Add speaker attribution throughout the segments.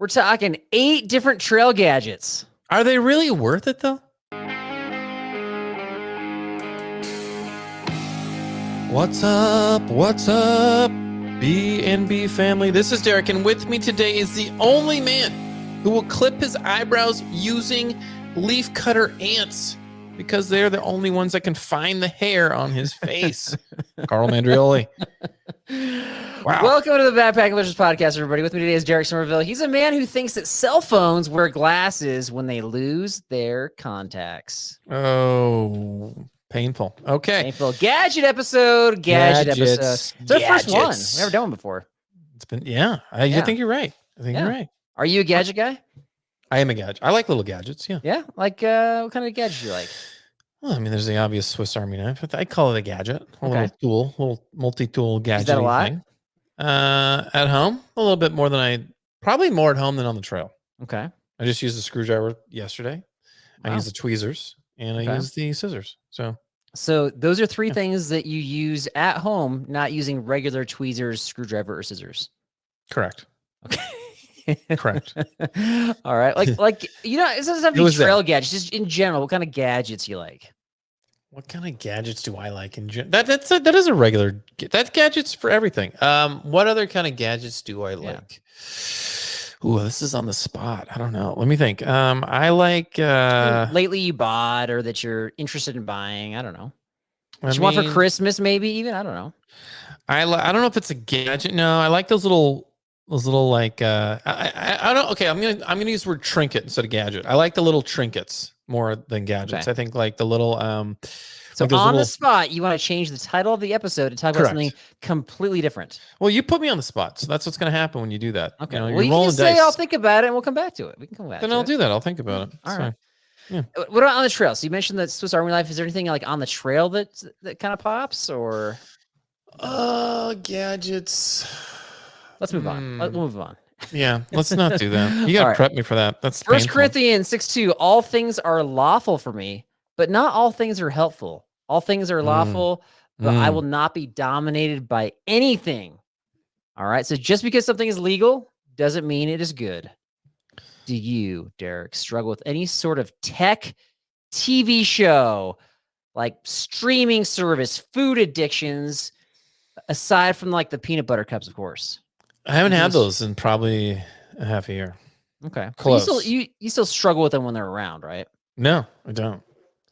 Speaker 1: We're talking 8 different trail gadgets.
Speaker 2: Are they really worth it though? What's up? What's up? B&B family. This is Derek, and with me today is the only man who will clip his eyebrows using leaf cutter ants because they're the only ones that can find the hair on his face. Carl Mandrioli.
Speaker 1: Wow. Welcome to the Backpacking Vicious Podcast, everybody. With me today is Derek Somerville. He's a man who thinks that cell phones wear glasses when they lose their contacts.
Speaker 2: Oh, painful. Okay.
Speaker 1: Painful. Gadget episode. It's our first one. We've never done one before.
Speaker 2: It's been, I think you're right. You're right.
Speaker 1: Are you a gadget guy?
Speaker 2: I am a gadget. I like little gadgets. Yeah.
Speaker 1: Yeah. Like, what kind of gadgets do you like?
Speaker 2: Well, I mean, there's the obvious Swiss Army knife. I call it a gadget, little tool, little multi-tool gadget.
Speaker 1: Is that a lot?
Speaker 2: Thing. At home, a little bit more than probably more at home than on the trail.
Speaker 1: Okay.
Speaker 2: I just used the screwdriver yesterday. Wow. I used the tweezers and I used the scissors.
Speaker 1: So those are 3 things that you use at home, not using regular tweezers, screwdriver, or scissors.
Speaker 2: Correct.
Speaker 1: Okay.
Speaker 2: Correct.
Speaker 1: All right. Like it doesn't have to be trail gadgets. Just in general, what kind of gadgets you like?
Speaker 2: What kind of gadgets do I like in general? That is a regular. That's gadgets for everything. What other kind of gadgets do I like? Ooh, this is on the spot. I don't know. Let me think. I like
Speaker 1: lately you bought or that you're interested in buying. I don't know. What you want for Christmas, maybe even. I don't know.
Speaker 2: I don't know if it's a gadget. No, I like those little like I don't. Okay, I'm gonna use the word trinket instead of gadget. I like the little trinkets more than gadgets.
Speaker 1: Okay.
Speaker 2: I think like the little
Speaker 1: So like on the spot, you want to change the title of the episode to talk about something completely different.
Speaker 2: Well, you put me on the spot, so that's what's going to happen when you do that.
Speaker 1: Okay.
Speaker 2: Well,
Speaker 1: you can say I'll think about it, and we'll come back to it. We can come back.
Speaker 2: Then I'll do that. I'll think about it.
Speaker 1: All right. Yeah. What about on the trail? So you mentioned that Swiss Army knife. Is there anything like on the trail that kind of pops or?
Speaker 2: Gadgets.
Speaker 1: Let's move on. We'll move on.
Speaker 2: Yeah, let's not do that. You got to prep me for that. That's
Speaker 1: 1 Corinthians 6:2. All things are lawful for me, but not all things are helpful. All things are lawful, but I will not be dominated by anything. All right. So just because something is legal doesn't mean it is good. Do you, Derek, struggle with any sort of tech TV show, like streaming service, food addictions, aside from like the peanut butter cups, of course?
Speaker 2: I haven't had those in probably a half a year.
Speaker 1: Okay. Close. So you still struggle with them when they're around, right?
Speaker 2: No, I don't.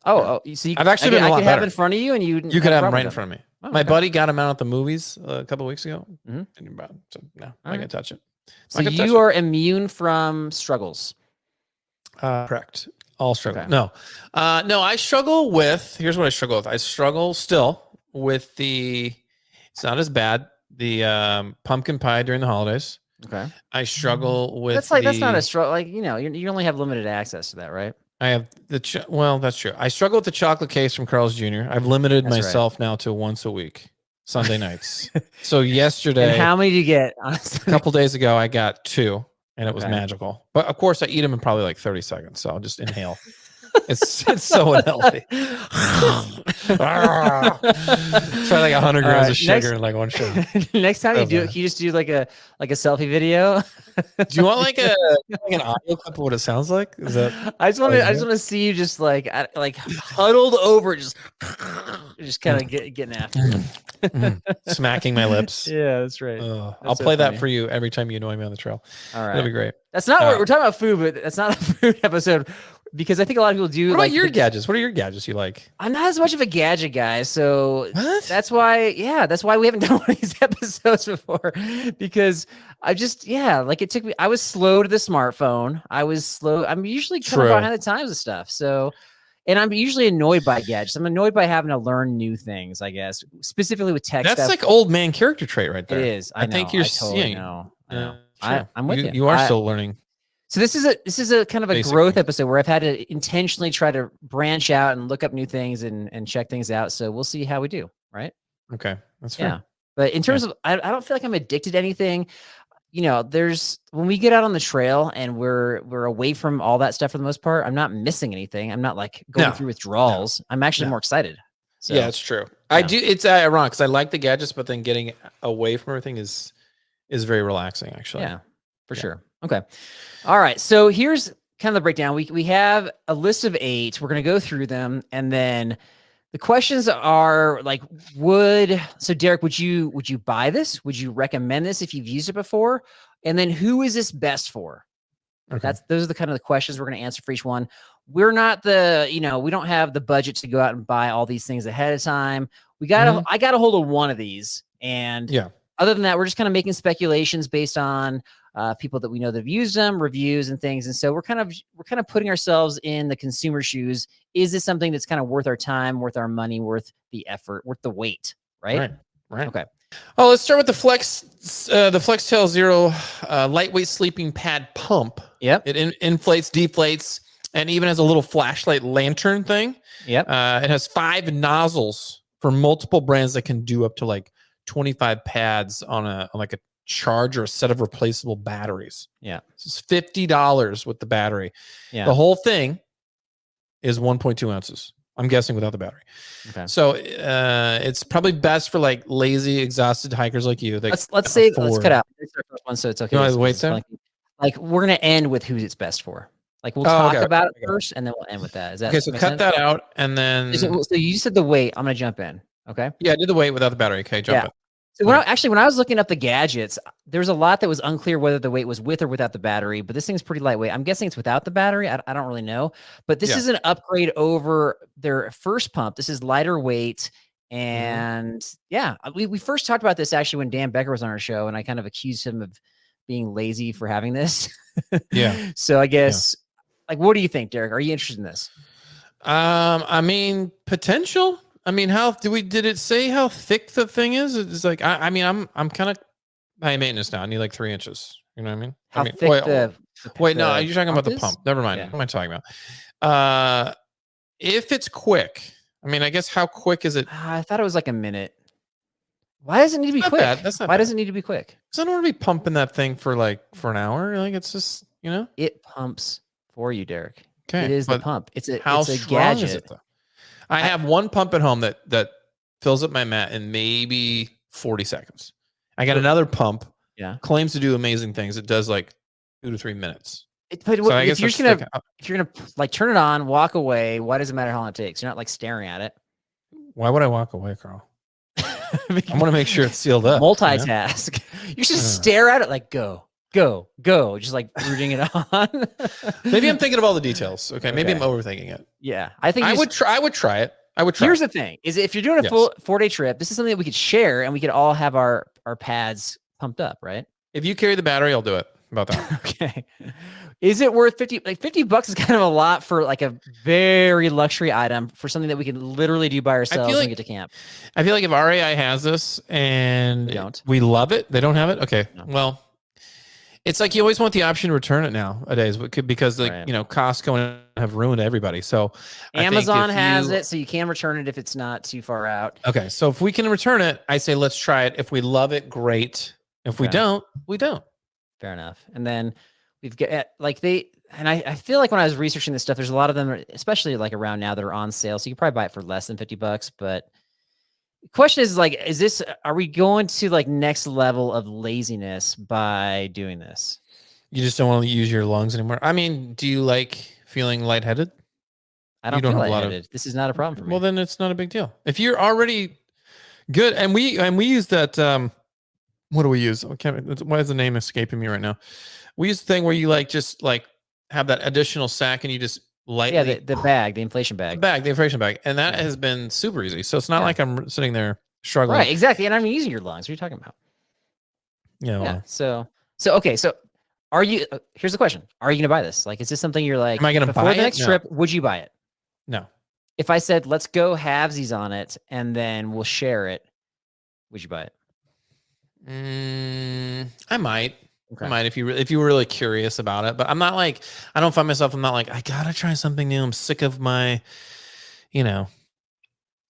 Speaker 1: So
Speaker 2: I've actually been a lot
Speaker 1: I could
Speaker 2: better.
Speaker 1: have in front of you, and you
Speaker 2: could have them right in front of me.
Speaker 1: Oh,
Speaker 2: My buddy got them out at the movies a couple of weeks ago.
Speaker 1: Mm-hmm.
Speaker 2: So no, I can't touch it.
Speaker 1: So you are immune from struggles.
Speaker 2: Correct. All struggle. Okay. No. I struggle with. Here's what I struggle with. I struggle still with the. It's not as bad. The pumpkin pie during the holidays.
Speaker 1: Okay.
Speaker 2: I struggle with.
Speaker 1: That's not a struggle. Like you only have limited access to that, right?
Speaker 2: I have that's true. I struggle with the chocolate case from Carl's Jr. I've limited myself now to once a week, Sunday nights. So yesterday,
Speaker 1: and how many did you get?
Speaker 2: A couple days ago, I got 2, and it was magical. But of course, I eat them in probably like 30 seconds. So I'll just inhale. It's so unhealthy. Try like 100 grams of sugar in like one sugar.
Speaker 1: Next time you do it, can you just do like a selfie video?
Speaker 2: Do you want like an audio clip of what it sounds like? Is that?
Speaker 1: I just want to see you just like huddled over, just kind of getting after it.
Speaker 2: Smacking my lips.
Speaker 1: Yeah, that's right.
Speaker 2: I'll play that for you every time you annoy me on the trail.
Speaker 1: All right,
Speaker 2: that'll be great.
Speaker 1: That's not what we're talking about food, but that's not a food episode. Because I think a lot of people do.
Speaker 2: What about your gadgets? What are your gadgets you like?
Speaker 1: I'm not as much of a gadget guy, so that's why we haven't done one of these episodes before. Because I just it took me. I was slow to the smartphone. I was slow. I'm usually kind of behind the times of stuff. So, and I'm usually annoyed by gadgets. I'm annoyed by having to learn new things. I guess specifically with tech.
Speaker 2: That's like old man character trait right there.
Speaker 1: It is. I think you're. I totally know. I'm with you.
Speaker 2: You are still learning.
Speaker 1: So this is a kind of a growth episode where I've had to intentionally try to branch out and look up new things and check things out. So we'll see how we do, right?
Speaker 2: Okay, that's fair.
Speaker 1: Yeah, but in terms of, I don't feel like I'm addicted to anything. There's when we get out on the trail and we're away from all that stuff for the most part. I'm not missing anything. I'm not like going through withdrawals. I'm actually more excited. So,
Speaker 2: yeah, it's true. I do. It's ironic because I like the gadgets, but then getting away from everything is very relaxing. Actually,
Speaker 1: yeah, for sure. Okay. All right. So here's kind of the breakdown. We have a list of 8. We're going to go through them, and then the questions are like, so Derek, would you buy this? Would you recommend this if you've used it before? And then who is this best for?
Speaker 2: Okay.
Speaker 1: Those are the kind of the questions we're going to answer for each one. We're not we don't have the budget to go out and buy all these things ahead of time. I got a hold of one of these, and other than that, we're just kind of making speculations based on people that we know that have used them, reviews and things. And so we're kind of putting ourselves in the consumer shoes. Is this something that's kind of worth our time, worth our money, worth the effort, worth the wait? Right. Okay.
Speaker 2: Oh, let's start with the FlexTail Zero lightweight sleeping pad pump.
Speaker 1: Yep.
Speaker 2: It inflates, deflates, and even has a little flashlight lantern thing.
Speaker 1: Yep.
Speaker 2: It has 5 nozzles for multiple brands that can do up to like 25 pads on a charge or a set of replaceable batteries.
Speaker 1: Yeah.
Speaker 2: It's $50 with the battery.
Speaker 1: Yeah.
Speaker 2: The whole thing is 1.2 ounces. I'm guessing without the battery.
Speaker 1: Okay.
Speaker 2: So it's probably best for like lazy, exhausted hikers like you.
Speaker 1: Let's cut out. It's our first one, so it's okay.
Speaker 2: You want to wait there?
Speaker 1: Like we're gonna end with who it's best for. Like we'll talk about it first, and then we'll end with that. Is that
Speaker 2: okay? So cut that out, and then
Speaker 1: so you said the weight. I'm gonna jump in. Okay.
Speaker 2: Yeah, I did the weight without the battery. Okay, jump in.
Speaker 1: So when I was looking up the gadgets, there was a lot that was unclear whether the weight was with or without the battery, but this thing's pretty lightweight. I'm guessing it's without the battery. I don't really know, but this is an upgrade over their first pump. This is lighter weight. And we first talked about this actually when Dan Becker was on our show, and I kind of accused him of being lazy for having this.
Speaker 2: Yeah.
Speaker 1: So I guess, like, what do you think, Derek? Are you interested in this?
Speaker 2: I mean, potential. I mean, did it say how thick the thing is? It's like, I mean, I'm kind of high maintenance now. I need like 3 inches. You know what I mean?
Speaker 1: How thick
Speaker 2: wait, no, you're talking about the pump. Never mind. What am I talking about? If it's quick, I mean, I guess how quick is it?
Speaker 1: I thought it was like a minute. Why does it need to be quick? Why does it need to be quick?
Speaker 2: Because I don't want to be pumping that thing for an hour. Like, it's just,
Speaker 1: it pumps for you, Derek.
Speaker 2: Okay,
Speaker 1: it is the pump. It's a
Speaker 2: gadget. Is it, though? I have one pump at home that fills up my mat in maybe 40 seconds. I got another pump.
Speaker 1: Yeah,
Speaker 2: claims to do amazing things. It does like 2 to 3 minutes.
Speaker 1: If you're gonna like turn it on, walk away, why does it matter how long it takes? You're not like staring at it.
Speaker 2: Why would I walk away, Carl? I want to make sure it's sealed up.
Speaker 1: Multitask. You should stare at it like go, just like rooting it on.
Speaker 2: Maybe I'm thinking of all the details. Okay, maybe I'm overthinking it.
Speaker 1: Yeah, I think
Speaker 2: I would try it.
Speaker 1: Here's the thing: is if you're doing a full 4-day trip, this is something that we could share, and we could all have our pads pumped up, right?
Speaker 2: If you carry the battery, I'll do it. About that.
Speaker 1: Okay. Is it worth $50? Like $50 is kind of a lot for like a very luxury item for something that we can literally do by ourselves when we get to camp.
Speaker 2: I feel like if RAI has this and we love it, they don't have it. Okay. No. Well, it's like you always want the option to return it nowadays because Costco have ruined everybody. So
Speaker 1: Amazon has it, so you can return it if it's not too far out.
Speaker 2: Okay. So if we can return it, I say let's try it. If we love it, great. If we don't, we don't.
Speaker 1: Fair enough. And then we've got I feel like when I was researching this stuff, there's a lot of them, especially like around now, that are on sale. So you can probably buy it for less than $50. But the question is like, are we going to like next level of laziness by doing this?
Speaker 2: You just don't want to use your lungs anymore. I mean, do you like feeling lightheaded?
Speaker 1: I don't feel lightheaded. This is not a problem for me.
Speaker 2: Well, then it's not a big deal. If you're already good, and we use that, what do we use? Why is the name escaping me right now? We use the thing where you just have that additional sack and you just lightly.
Speaker 1: Yeah, the bag, the inflation bag.
Speaker 2: The inflation bag. And that has been super easy. So it's not like I'm sitting there struggling.
Speaker 1: Right, exactly. And I'm using your lungs. What are you talking about?
Speaker 2: Yeah. Well.
Speaker 1: So okay. So are you, here's the question. Are you going to buy this? Like, is this something you're like,
Speaker 2: am I going to buy it?
Speaker 1: Before the next trip, would you buy it?
Speaker 2: No.
Speaker 1: If I said, let's go halvesies on it and then we'll share it, would you buy it?
Speaker 2: I might. Okay. I might if you were really curious about it, but I'm not like, I don't find myself. I'm not like, I gotta try something new. I'm sick of my, I don't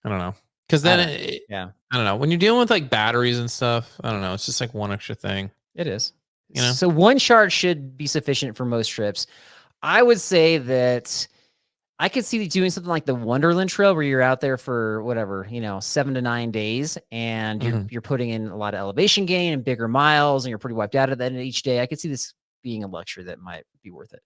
Speaker 2: know. Because then, I don't know. When you're dealing with like batteries and stuff, I don't know. It's just like one extra thing.
Speaker 1: It is. So one charge should be sufficient for most trips. I would say that I could see doing something like the Wonderland Trail where you're out there for 7 to 9 days, and you're putting in a lot of elevation gain and bigger miles, and you're pretty wiped out at the end of each day. I could see this being a luxury that might be worth it.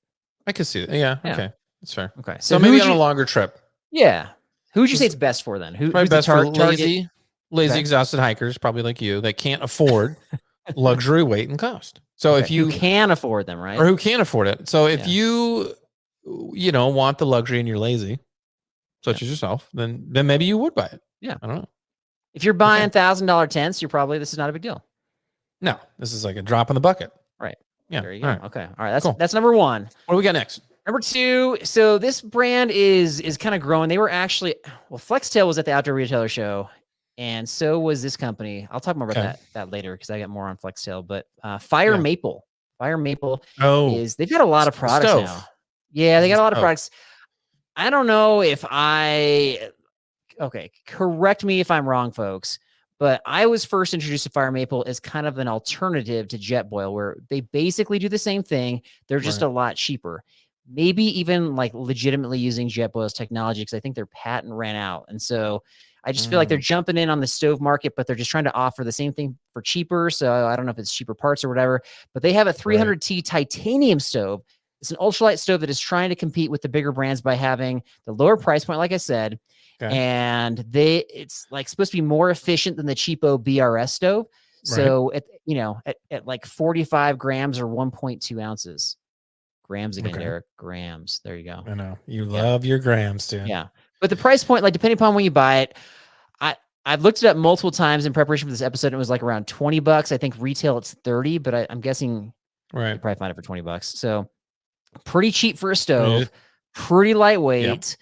Speaker 2: I could see that. Yeah.
Speaker 1: Yeah.
Speaker 2: Okay. That's fair.
Speaker 1: Okay.
Speaker 2: So maybe on a longer trip.
Speaker 1: Yeah. Who would you say it's best for then?
Speaker 2: Probably
Speaker 1: Who's
Speaker 2: best
Speaker 1: the
Speaker 2: for
Speaker 1: target?
Speaker 2: lazy,
Speaker 1: Okay.
Speaker 2: exhausted hikers, probably like you, that can't afford luxury, weight, and cost. So if you
Speaker 1: who can afford them, right?
Speaker 2: or who can't afford it. So if you want the luxury and you're lazy, such as yourself, then maybe you would buy it.
Speaker 1: Yeah.
Speaker 2: I don't know.
Speaker 1: If you're buying $1,000 tents, this is not a big deal.
Speaker 2: No, this is like a drop in the bucket.
Speaker 1: Right.
Speaker 2: Yeah.
Speaker 1: There you go.
Speaker 2: All right.
Speaker 1: Okay. All right. That's
Speaker 2: Cool.
Speaker 1: that's number one.
Speaker 2: What do we got next?
Speaker 1: Number two. So this brand is kind of growing. They were actually, Flextail was at the Outdoor Retailer Show, and so was this company. I'll talk more about that later because I got more on Flextail. But Fire Maple is, they've got a lot of products now. Yeah, they got a lot of products. I don't know if correct me if I'm wrong, folks, but I was first introduced to Fire Maple as kind of an alternative to Jetboil, where they basically do the same thing. They're just a lot cheaper. Maybe even like legitimately using Jetboil's technology, because I think their patent ran out. And so I just feel like they're jumping in on the stove market, but they're just trying to offer the same thing for cheaper. So I don't know if it's cheaper parts or whatever, but they have a 300T titanium stove. It's an ultralight stove that is trying to compete with the bigger brands by having the lower price point, like I said. Okay. And it's like supposed to be more efficient than the cheapo BRS stove. So at like 45 grams or 1.2 ounces. Grams again, Derek. Grams. There you go.
Speaker 2: I know. You love your grams, too.
Speaker 1: Yeah. But the price point, like depending upon when you buy it, I've looked it up multiple times in preparation for this episode. It was like around $20. I think retail it's 30, but I'm guessing you probably find it for $20. So pretty cheap for a stove, pretty lightweight,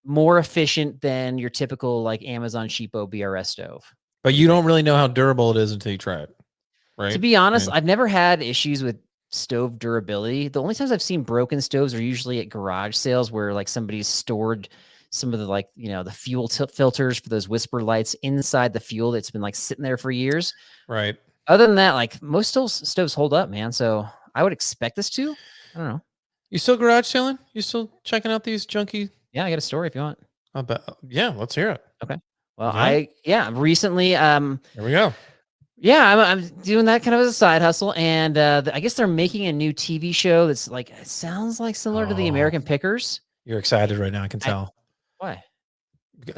Speaker 1: more efficient than your typical like Amazon cheapo BRS stove.
Speaker 2: But you don't really know how durable it is until you try it, right?
Speaker 1: To be honest, I've never had issues with stove durability. The only times I've seen broken stoves are usually at garage sales where like somebody's stored some of the like, the fuel filters for those whisper lights inside the fuel that's been like sitting there for years.
Speaker 2: Right.
Speaker 1: Other than that, like most stoves hold up, man. So I would expect this to. I don't know.
Speaker 2: You still garage selling? You still checking out these junky?
Speaker 1: Yeah, I got a story if you want.
Speaker 2: I'll bet. Yeah, let's hear it.
Speaker 1: Okay. Well, recently.
Speaker 2: Here we go.
Speaker 1: Yeah, I'm doing that kind of as a side hustle, and I guess they're making a new TV show that's like, it sounds like similar to the American Pickers.
Speaker 2: You're excited right now, I can tell.
Speaker 1: Why?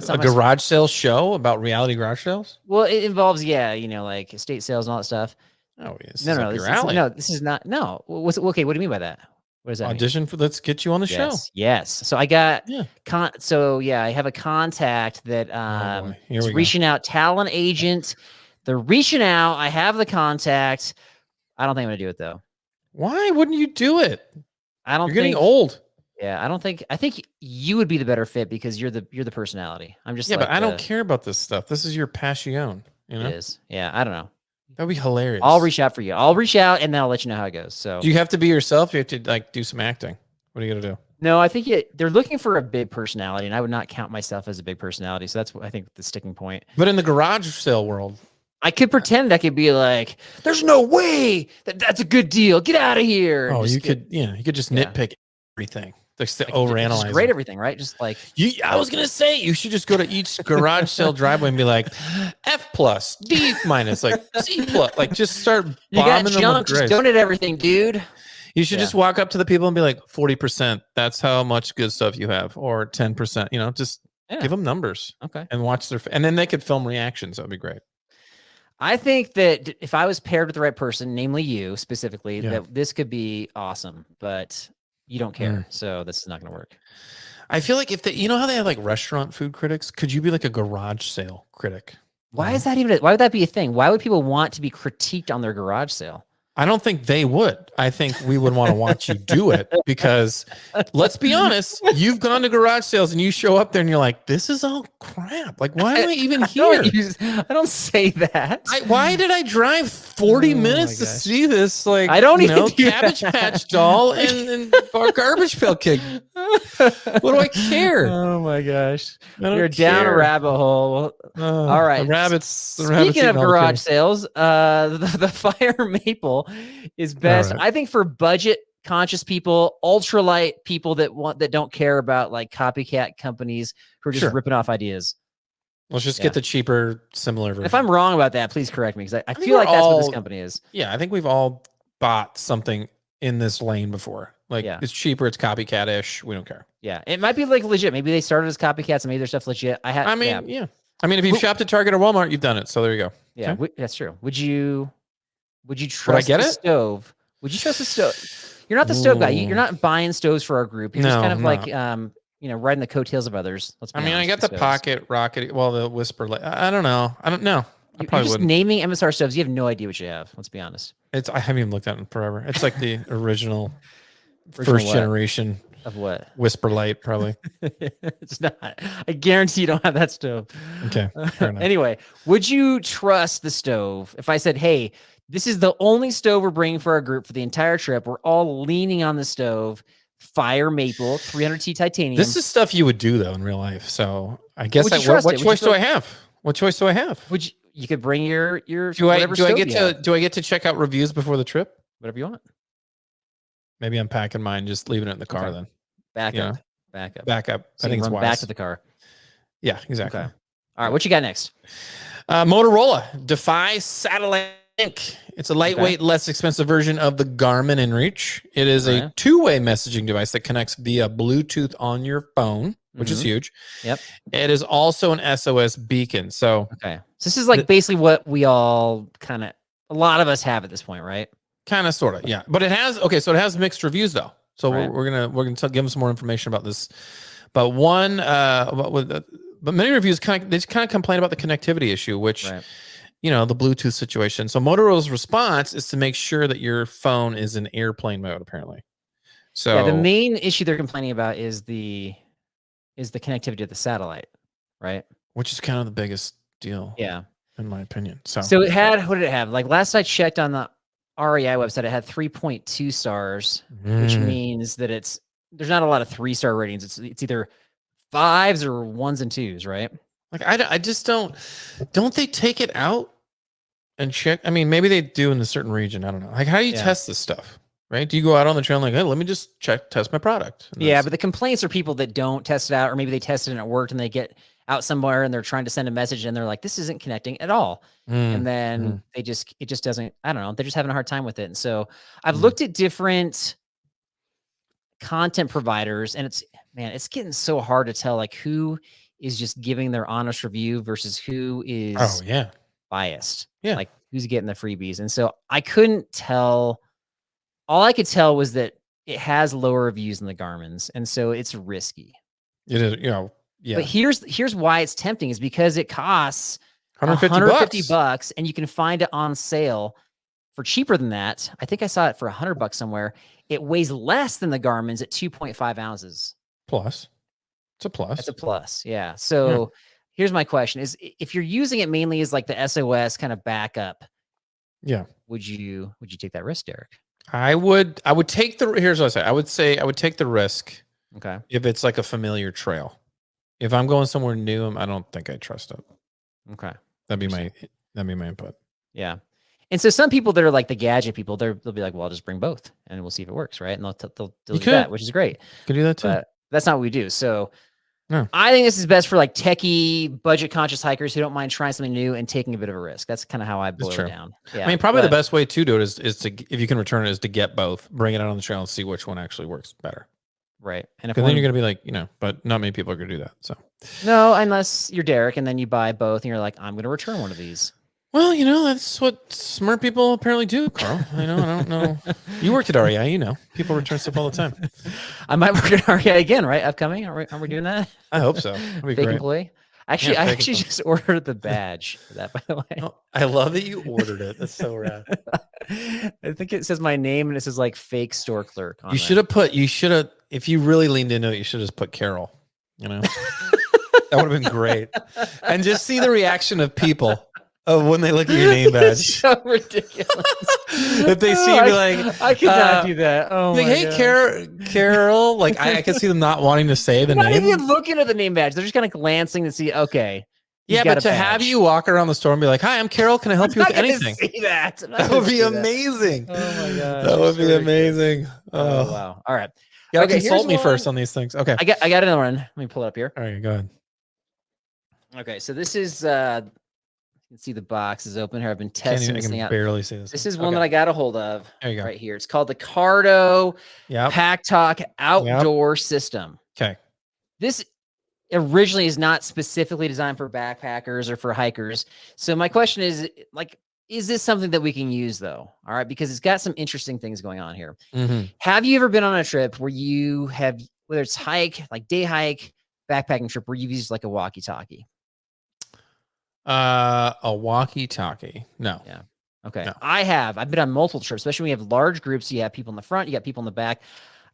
Speaker 2: A garage sales show about reality garage sales?
Speaker 1: Well, it involves, like estate sales and all that stuff.
Speaker 2: Oh, yes.
Speaker 1: No, this is not. No. Okay, what do you mean by that? What does that
Speaker 2: audition
Speaker 1: mean?
Speaker 2: Let's get you on the show.
Speaker 1: Yes. So I got I have a contact that is reaching out, talent agent. They're reaching out. I have the contact. I don't think I'm gonna do it though.
Speaker 2: Why wouldn't you do it?
Speaker 1: You're
Speaker 2: getting old.
Speaker 1: Yeah, I think you would be the better fit because you're the personality. I'm just
Speaker 2: but I don't care about this stuff. This is your passion.
Speaker 1: It is. Yeah, I don't know.
Speaker 2: That'd be hilarious.
Speaker 1: I'll reach out for you. I'll reach out and then I'll let you know how it goes. So
Speaker 2: do you have to be yourself? You have to like do some acting. What are you gonna do?
Speaker 1: No, I think they're looking for a big personality, and I would not count myself as a big personality. So that's what I think the sticking point.
Speaker 2: But in the garage sale world,
Speaker 1: I could pretend I could be like, "There's no way that's a good deal. Get out of here."
Speaker 2: Oh, you could just nitpick everything. Just to overanalyze.
Speaker 1: Just grade everything, right? Just like
Speaker 2: I was gonna say, you should just go to each garage sale driveway and be like, F+, D-, like C+, like just start bombing
Speaker 1: you got
Speaker 2: them
Speaker 1: junk, just donate everything, dude.
Speaker 2: You should just walk up to the people and be like, 40%. That's how much good stuff you have, or 10%. Just give them numbers, and watch and then they could film reactions. That'd be great.
Speaker 1: I think that if I was paired with the right person, namely you specifically, that this could be awesome, but you don't care. So this is not going to work.
Speaker 2: I feel like if how they have like restaurant food critics, could you be like a garage sale critic?
Speaker 1: Why is that even, why would that be a thing? Why would people want to be critiqued on their garage sale?
Speaker 2: I don't think they would. I think we would want to watch you do it because let's be honest, you've gone to garage sales and you show up there and you're like, this is all crap. Like, why am I even here?
Speaker 1: I don't say that.
Speaker 2: Why did I drive 40 minutes to see this? Like,
Speaker 1: I don't even
Speaker 2: Cabbage Patch doll and Garbage Pail Kid. What do I care?
Speaker 1: Oh my gosh. You're down a rabbit hole. All right. Speaking of garage sales, the Fire Maple is best. I think for budget conscious people, ultralight people that don't care about like copycat companies who are just ripping off ideas.
Speaker 2: Let's just get the cheaper, similar version.
Speaker 1: If I'm wrong about that, please correct me because I feel like that's what this company is.
Speaker 2: Yeah, I think we've all bought something in this lane before. Like,
Speaker 1: Yeah.
Speaker 2: it's cheaper, it's copycat-ish. We don't care.
Speaker 1: Yeah, it might be like legit. Maybe they started as copycats and made their stuff legit.
Speaker 2: I mean, yeah. I mean, if you've shopped at Target or Walmart, you've done it. So there you go.
Speaker 1: Yeah,
Speaker 2: Okay.
Speaker 1: that's true. Would you
Speaker 2: Would I
Speaker 1: trust
Speaker 2: get
Speaker 1: the
Speaker 2: it?
Speaker 1: stove? Would you trust the stove? You're not the stove guy. You're not buying stoves for our group. You're just kind of like, riding the coattails of others. Let's be honest.
Speaker 2: I got the pocket rocket. Well, the whisper. I don't know. I don't know. I probably
Speaker 1: just
Speaker 2: wouldn't.
Speaker 1: naming MSR stoves. You have no idea what you have. Let's be honest.
Speaker 2: I haven't even looked at it in forever. It's like the original first generation
Speaker 1: of what?
Speaker 2: Whisper Light, probably.
Speaker 1: It's not. I guarantee you don't have that stove.
Speaker 2: Okay.
Speaker 1: Anyway, would you trust the stove if I said, hey, this is the only stove we're bringing for our group for the entire trip. We're all leaning on the stove. Fire maple, 300T titanium.
Speaker 2: This is stuff you would do though in real life. So I guess what choice do I have? What choice do I have?
Speaker 1: You could bring your
Speaker 2: do I get to check out reviews before the trip?
Speaker 1: Whatever you want.
Speaker 2: Maybe I'm packing mine, just leaving it in the car then.
Speaker 1: Back up.
Speaker 2: So I think it's wise.
Speaker 1: Back to the car.
Speaker 2: Yeah, exactly.
Speaker 1: Okay. All right, what you got next?
Speaker 2: Motorola Defy Satellite Link. It's a lightweight, less expensive version of the Garmin InReach. It is a two-way messaging device that connects via Bluetooth on your phone, which is huge.
Speaker 1: Yep.
Speaker 2: It is also an SOS beacon. So
Speaker 1: this is like basically what we all a lot of us have at this point, right?
Speaker 2: Kind of, sort of, yeah. But it has mixed reviews though. So we're gonna give them some more information about this. But but many reviews kind of complain about the connectivity issue, which the Bluetooth situation. So Motorola's response is to make sure that your phone is in airplane mode, apparently. So
Speaker 1: the main issue they're complaining about is the connectivity to the satellite, right?
Speaker 2: Which is kind of the biggest deal.
Speaker 1: Yeah.
Speaker 2: In my opinion. So
Speaker 1: it had, what did it have? Like last I checked on the REI website, it had 3.2 stars, which means that there's not a lot of 3-star ratings. It's either 5s or 1s and 2s, right?
Speaker 2: Like I just don't they take it out and check? I mean, maybe they do in a certain region. I don't know. Like, how do you test this stuff? Right? Do you go out on the trail and like, hey, let me just test my product?
Speaker 1: Yeah, but the complaints are people that don't test it out, or maybe they tested and it worked and they get out somewhere and they're trying to send a message and they're like, this isn't connecting at all. And then it just doesn't, I don't know. They're just having a hard time with it. And so I've looked at different content providers and it's getting so hard to tell like who is just giving their honest review versus who is biased.
Speaker 2: Yeah.
Speaker 1: Like who's getting the freebies. And so I couldn't tell. All I could tell was that it has lower reviews than the Garmin's. And so it's risky.
Speaker 2: It is, yeah.
Speaker 1: But here's why it's tempting is because it costs
Speaker 2: $150
Speaker 1: and you can find it on sale for cheaper than that. I think I saw it for $100 somewhere. It weighs less than the Garmin's at 2.5 ounces.
Speaker 2: Plus. It's a plus.
Speaker 1: It's a plus. Yeah. So here's my question is if you're using it mainly as like the SOS kind of backup.
Speaker 2: Yeah.
Speaker 1: Would you take that risk, Derek?
Speaker 2: I would take here's what I say. I would take the risk.
Speaker 1: Okay.
Speaker 2: If it's like a familiar trail. If I'm going somewhere new, I don't think I trust it.
Speaker 1: Okay.
Speaker 2: That'd be my input.
Speaker 1: Yeah. And so some people that are like the gadget people, they'll be like, well, I'll just bring both and we'll see if it works. Right. And they'll do that, which is great.
Speaker 2: Could do that too.
Speaker 1: But that's not what we do. So I think this is best for like techie, budget conscious hikers who don't mind trying something new and taking a bit of a risk. That's kind of how I boil it down. Yeah.
Speaker 2: I mean, probably the best way to do it is to, if you can return it, is to get both, bring it out on the trail and see which one actually works better.
Speaker 1: Right. And if
Speaker 2: then you're going to be like, but not many people are going to do that. So
Speaker 1: no, unless you're Derek and then you buy both and you're like, I'm going to return one of these.
Speaker 2: Well, that's what smart people apparently do, Carl. I don't know. You worked at REI, people return stuff all the time.
Speaker 1: I might work at REI again, right? Upcoming. Are we doing that?
Speaker 2: I hope so. That'd be
Speaker 1: Fake
Speaker 2: great.
Speaker 1: employee. Actually, I just ordered the badge for that, by the way.
Speaker 2: Oh, I love that you ordered it. That's so rad.
Speaker 1: I think it says my name and it says like fake store clerk.
Speaker 2: You should have, if you really leaned into it, you should have just put Carol, That would have been great. And just see the reaction of people. Oh, when they look at your name badge.
Speaker 1: It's so ridiculous.
Speaker 2: If they see you, be like,
Speaker 1: I could not do that. Oh,
Speaker 2: like, hey, Carol. Like, I can see them not wanting to say the name.
Speaker 1: Not even looking at the name badge. They're just kind of glancing to see, okay.
Speaker 2: Yeah, but to have you walk around the store and be like, hi, I'm Carol. Can I help you with anything?
Speaker 1: See that.
Speaker 2: That would be amazing.
Speaker 1: Oh, my gosh.
Speaker 2: That would be amazing.
Speaker 1: Oh, wow. All right.
Speaker 2: You gotta consult me first on these things. Okay.
Speaker 1: I got another one. Let me pull it up here.
Speaker 2: All right, go ahead.
Speaker 1: Okay, so this is can see the box is open here. I've been testing this thing out.
Speaker 2: Barely see this.
Speaker 1: This is one that I got a hold of.
Speaker 2: There you go.
Speaker 1: Right here. It's called the Cardo Pack Talk Outdoor System.
Speaker 2: Okay.
Speaker 1: This originally is not specifically designed for backpackers or for hikers. So my question is, like, is this something that we can use though? All right, because it's got some interesting things going on here. Have you ever been on a trip where you have, whether it's hike, like day hike, backpacking trip, where you've used like a walkie-talkie?
Speaker 2: A walkie-talkie? No.
Speaker 1: Yeah. Okay.
Speaker 2: No.
Speaker 1: I have. I've been on multiple trips, especially when you have large groups. You have people in the front, you got people in the back.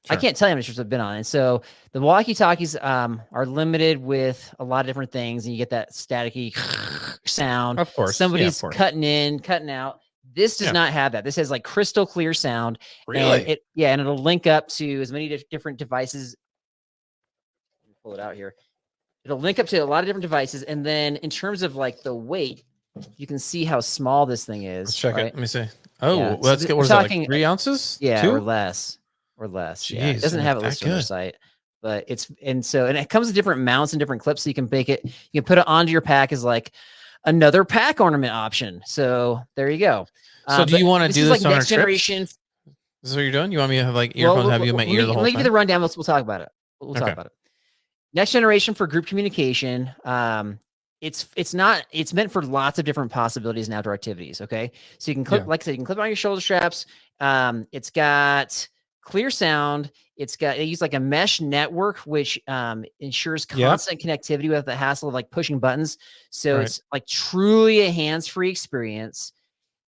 Speaker 1: Sure. I can't tell you how many trips I've been on. And so the walkie-talkies are limited with a lot of different things, and you get that staticky sound.
Speaker 2: Of course.
Speaker 1: Somebody's cutting in, cutting out. This does not have that. This has like crystal clear sound.
Speaker 2: Really?
Speaker 1: And it'll link up to as many different devices. Let me pull it out here. It'll link up to a lot of different devices. And then in terms of like the weight, you can see how small this thing is.
Speaker 2: Let's check it. Let me see. Oh, let's get, what is that, like 3 ounces?
Speaker 1: Yeah,
Speaker 2: 2?
Speaker 1: or less.
Speaker 2: Jeez,
Speaker 1: yeah, it doesn't have it listed on their site, but and it comes with different mounts and different clips, so you can make it. You can put it onto your pack as like another pack ornament option. So there you go.
Speaker 2: So do you want to do this
Speaker 1: like
Speaker 2: on
Speaker 1: next generation?
Speaker 2: This is what you're doing? You want me to have like earphones? Have you in my ear the whole time?
Speaker 1: Let me give you the rundown. We'll talk about it. We'll talk about it. Next generation for group communication. It's meant for lots of different possibilities and outdoor activities. Okay, so you can clip, like I said, you can clip it on your shoulder straps. It's got clear sound. They use like a mesh network, which ensures constant connectivity without the hassle of like pushing buttons. So it's like truly a hands-free experience.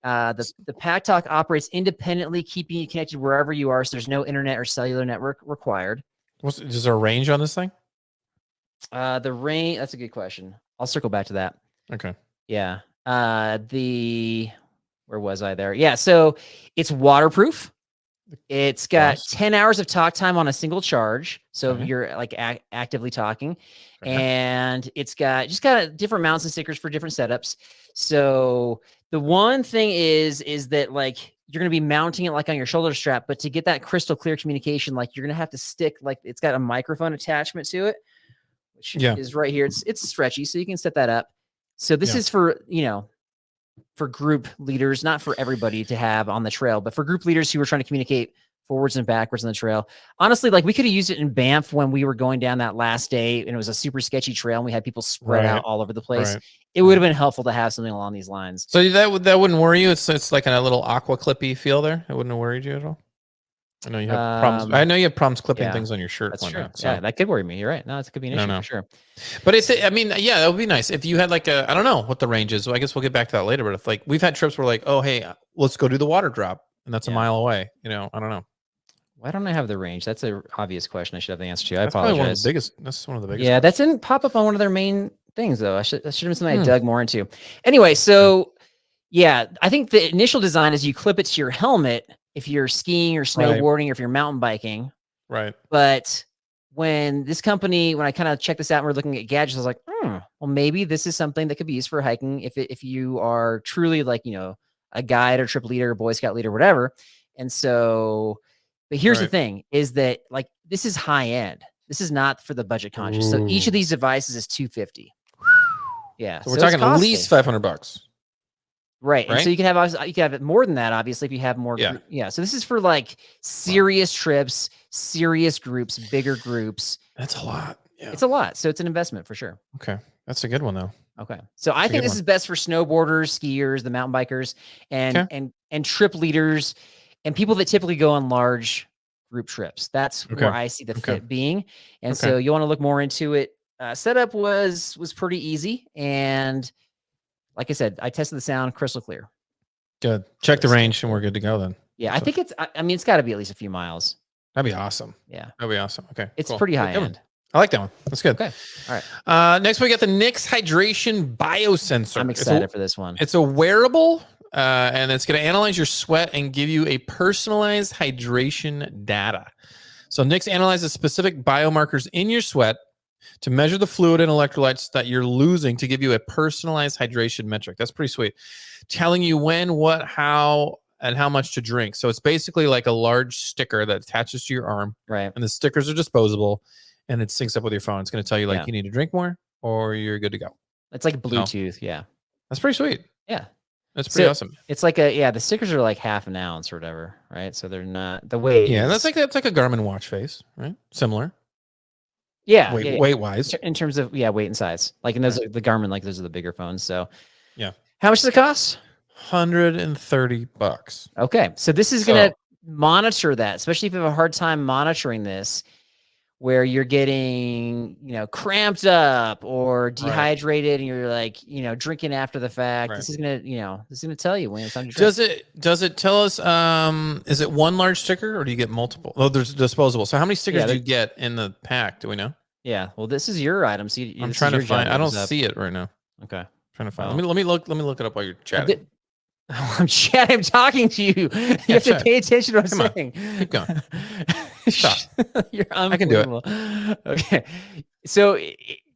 Speaker 1: The Pack Talk operates independently, keeping you connected wherever you are. So there's no internet or cellular network required.
Speaker 2: Is there a range on this thing?
Speaker 1: The range, that's a good question. I'll circle back to that.
Speaker 2: Okay.
Speaker 1: Yeah. Where was I there? Yeah. So it's waterproof. It's got 10 hours of talk time on a single charge. So you're like actively talking, and it's got different mounts and stickers for different setups. So the one thing is that like you're going to be mounting it like on your shoulder strap, but to get that crystal clear communication, like you're going to have to stick, like it's got a microphone attachment to it, which is right here. It's stretchy, so you can set that up. So this is for, for group leaders, not for everybody to have on the trail, but for group leaders who are trying to communicate forwards and backwards on the trail. Honestly, like we could have used it in Banff when we were going down that last day and it was a super sketchy trail and we had people spread out all over the place. It would have been helpful to have something along these lines.
Speaker 2: So that wouldn't worry you? It's like a little aqua clippy feel there. It wouldn't have worried you at all? I know you have problems. I know you have problems clipping things on your shirt.
Speaker 1: That's true. So. Yeah, that could worry me. You're right. No, it could be an issue for sure.
Speaker 2: But that would be nice if you had like I don't know what the range is. Well, I guess we'll get back to that later. But if like we've had trips where like, oh, hey, let's go do the water drop, and that's a mile away. I don't know.
Speaker 1: Why don't I have the range? That's an obvious question. I should have the answer to. I
Speaker 2: apologize. That's one of the biggest. Yeah,
Speaker 1: that didn't pop up on one of their main things though. That should have been something I dug more into. Anyway, so I think the initial design is you clip it to your helmet if you're skiing or snowboarding or if you're mountain biking.
Speaker 2: Right.
Speaker 1: But when I kind of checked this out and we're looking at gadgets, I was like, well, maybe this is something that could be used for hiking if you are truly like, a guide or trip leader, Boy Scout leader, whatever. And so, but here's the thing is that like, this is high end. This is not for the budget conscious. So each of these devices is $250. Yeah.
Speaker 2: So we're talking at least $500.
Speaker 1: Right. And so you can have it more than that, obviously, if you have more. So this is for like serious trips, serious groups, bigger groups.
Speaker 2: That's a lot. Yeah.
Speaker 1: It's a lot. So it's an investment for sure.
Speaker 2: Okay. That's a good one though.
Speaker 1: Okay. So I think this is best for snowboarders, skiers, the mountain bikers, and trip leaders and people that typically go on large group trips. That's where I see the fit being. And so you want to look more into it. Setup was pretty easy. And like I said, I tested the sound crystal clear.
Speaker 2: Good. Check the range and we're good to go then.
Speaker 1: Yeah, I think it's got to be at least a few miles.
Speaker 2: That'd be awesome.
Speaker 1: Yeah.
Speaker 2: That'd be awesome. Okay.
Speaker 1: It's pretty high end.
Speaker 2: I like that one. That's good.
Speaker 1: Okay. All right.
Speaker 2: Next, we got the Nix Hydration Biosensor.
Speaker 1: I'm excited for this one.
Speaker 2: It's a wearable, and it's going to analyze your sweat and give you a personalized hydration data. So Nix analyzes specific biomarkers in your sweat to measure the fluid and electrolytes that you're losing to give you a personalized hydration metric. That's pretty sweet. Telling you when, what, how, and how much to drink. So it's basically like a large sticker that attaches to your arm.
Speaker 1: Right.
Speaker 2: And the stickers are disposable and it syncs up with your phone. It's going to tell you like you need to drink more or you're good to go.
Speaker 1: It's like Bluetooth. Yeah.
Speaker 2: That's pretty sweet.
Speaker 1: Yeah.
Speaker 2: That's pretty awesome.
Speaker 1: It's like the stickers are like half an ounce or whatever, right? So they're not the weight.
Speaker 2: Yeah, that's like a Garmin watch face, right? Similar.
Speaker 1: Yeah,
Speaker 2: weight wise.
Speaker 1: In terms of weight and size. Like, and those are the Garmin, like those are the bigger phones. So
Speaker 2: yeah.
Speaker 1: How much does it cost?
Speaker 2: $130.
Speaker 1: Okay. So this is gonna monitor that, especially if you have a hard time monitoring this, where you're getting, cramped up or dehydrated and you're like, drinking after the fact. Right. This is gonna tell you when it's time to drink.
Speaker 2: Does it tell us, is it one large sticker or do you get multiple? Oh, there's disposable. So how many stickers do you get in the pack? Do we know?
Speaker 1: Yeah. Well, this is your item. So
Speaker 2: I'm trying to find, I don't see it right now.
Speaker 1: Okay.
Speaker 2: I'm trying to find, let me look it up while you're chatting.
Speaker 1: I'm chatting. I'm talking to you. You have to pay attention to what I'm saying.
Speaker 2: Keep going. Stop.
Speaker 1: I can do it. Okay. So,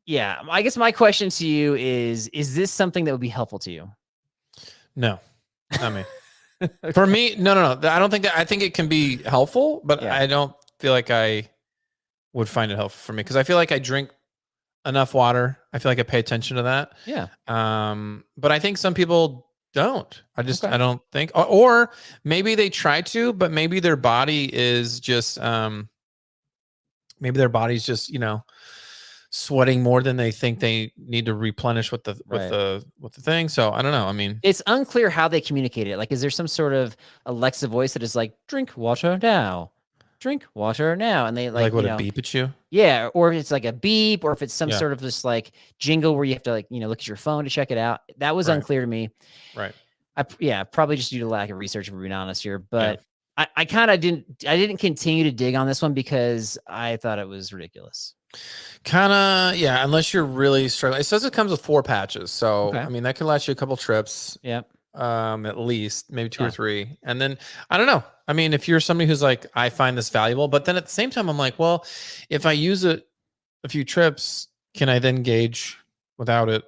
Speaker 1: yeah, I guess my question to you is this something that would be helpful to you?
Speaker 2: No, not me. Okay. For me, no. I don't think that. I think it can be helpful, but I don't feel like I would find it helpful for me because I feel like I drink enough water. I feel like I pay attention to that.
Speaker 1: Yeah.
Speaker 2: But I think some people don't. I don't think, or maybe they try to, but maybe their body is just, maybe their body's just, sweating more than they think they need to replenish with the thing. So I don't know. I mean,
Speaker 1: it's unclear how they communicate it. Like, is there some sort of Alexa voice that is like, drink water now, drink water now, and they like
Speaker 2: what a beep at you?
Speaker 1: Yeah, or if it's like a beep, or if it's some sort of just like jingle where you have to look at your phone to check it out. That was unclear to me.
Speaker 2: Right.
Speaker 1: Probably just due to lack of research, if we're being honest here. But I kind of didn't continue to dig on this one because I thought it was ridiculous.
Speaker 2: Kind of, yeah. Unless you're really struggling. It says it comes with 4 patches, so I mean that could last you a couple trips.
Speaker 1: Yep.
Speaker 2: At least maybe 2 or 3, and then I don't know. I mean, if you're somebody who's like, I find this valuable, but then at the same time, I'm like, well, if I use it a few trips, can I then gauge without it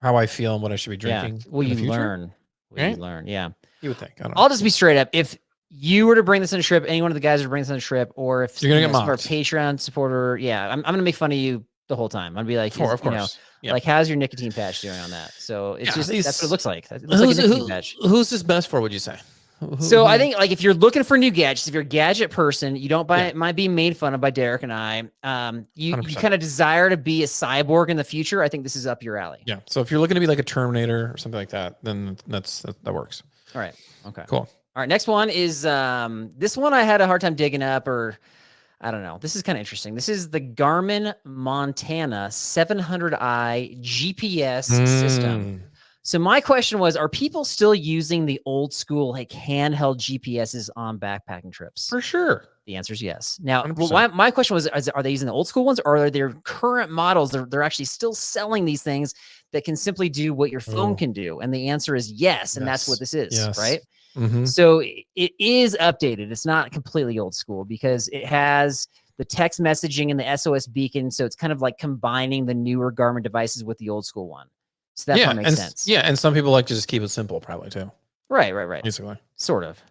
Speaker 2: how I feel and what I should be drinking?
Speaker 1: Yeah. Well, you learn. You learn. Yeah.
Speaker 2: You would think. I don't know.
Speaker 1: I'll just be straight up. If you were to bring this on a trip, any one of the guys were to bring this on a trip, or if
Speaker 2: you're gonna get mocked,
Speaker 1: our Patreon supporter, I'm gonna make fun of you the whole time. I'd be like,
Speaker 2: of course.
Speaker 1: Like, how's your nicotine patch doing on that? So it's just that's what it looks like. It looks like a nicotine patch.
Speaker 2: Who's this best for? Would you say?
Speaker 1: So I think, like, if you're looking for new gadgets, if you're a gadget person, you don't buy it. Might be made fun of by Derek and I. You kind of desire to be a cyborg in the future. I think this is up your alley.
Speaker 2: Yeah. So if you're looking to be like a Terminator or something like that, then that works.
Speaker 1: All right. Okay.
Speaker 2: Cool.
Speaker 1: All right. Next one is this one I had a hard time digging up, or I don't know. This is kind of interesting. This is the Garmin Montana 700i GPS system. So my question was, are people still using the old school, like, handheld GPSs on backpacking trips?
Speaker 2: For sure.
Speaker 1: The answer is yes. Now, my question was, are they using the old school ones, or are there current models? They're actually still selling these things that can simply do what your phone can do. And the answer is yes. And that's what this is, right?
Speaker 2: Mm-hmm.
Speaker 1: So it is updated. It's not completely old school because it has the text messaging and the SOS beacon. So it's kind of like combining the newer Garmin devices with the old school one. So that part makes sense.
Speaker 2: Yeah, and some people like to just keep it simple, probably too.
Speaker 1: Right.
Speaker 2: Basically.
Speaker 1: Sort of.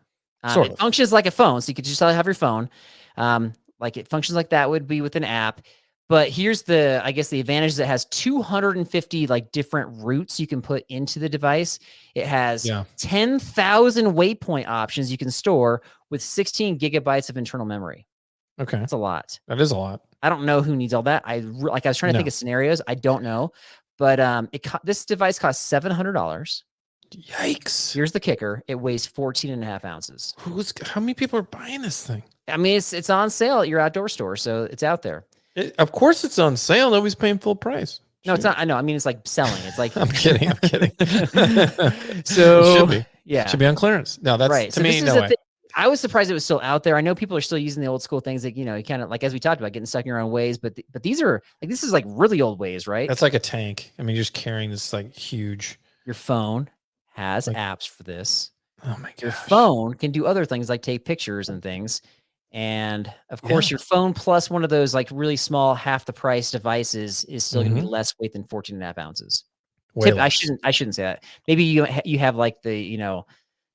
Speaker 1: It functions like a phone, so you could just have your phone. Like, it functions like that would be with an app. But here's the advantage is it has 250 like different routes you can put into the device. It has 10,000 waypoint options you can store with 16 gigabytes of internal memory.
Speaker 2: Okay.
Speaker 1: That's a lot.
Speaker 2: That is a lot.
Speaker 1: I don't know who needs all that. I was trying to think of scenarios. I don't know. But this device costs $700.
Speaker 2: Yikes.
Speaker 1: Here's the kicker. It weighs 14.5 ounces.
Speaker 2: How many people are buying this thing?
Speaker 1: I mean, it's on sale at your outdoor store, so it's out there.
Speaker 2: Of course it's on sale. Nobody's paying full price.
Speaker 1: No, it's not. I know. I mean, it's like selling. It's like
Speaker 2: I'm kidding.
Speaker 1: So
Speaker 2: it should be.
Speaker 1: Yeah.
Speaker 2: It should be on clearance. No, that's
Speaker 1: right.
Speaker 2: To me, no way.
Speaker 1: I was surprised it was still out there. I know people are still using the old school things that, you kind of like, as we talked about, getting stuck in your own ways, but these are like, this is like really old ways, right?
Speaker 2: That's like a tank. I mean, you're just carrying this like huge.
Speaker 1: Your phone has apps for this.
Speaker 2: Oh my god.
Speaker 1: Your phone can do other things like take pictures and things. And of course, your phone plus one of those like really small, half the price devices is still going to be less weight than 14.5 ounces. I shouldn't say that. Maybe you have like the,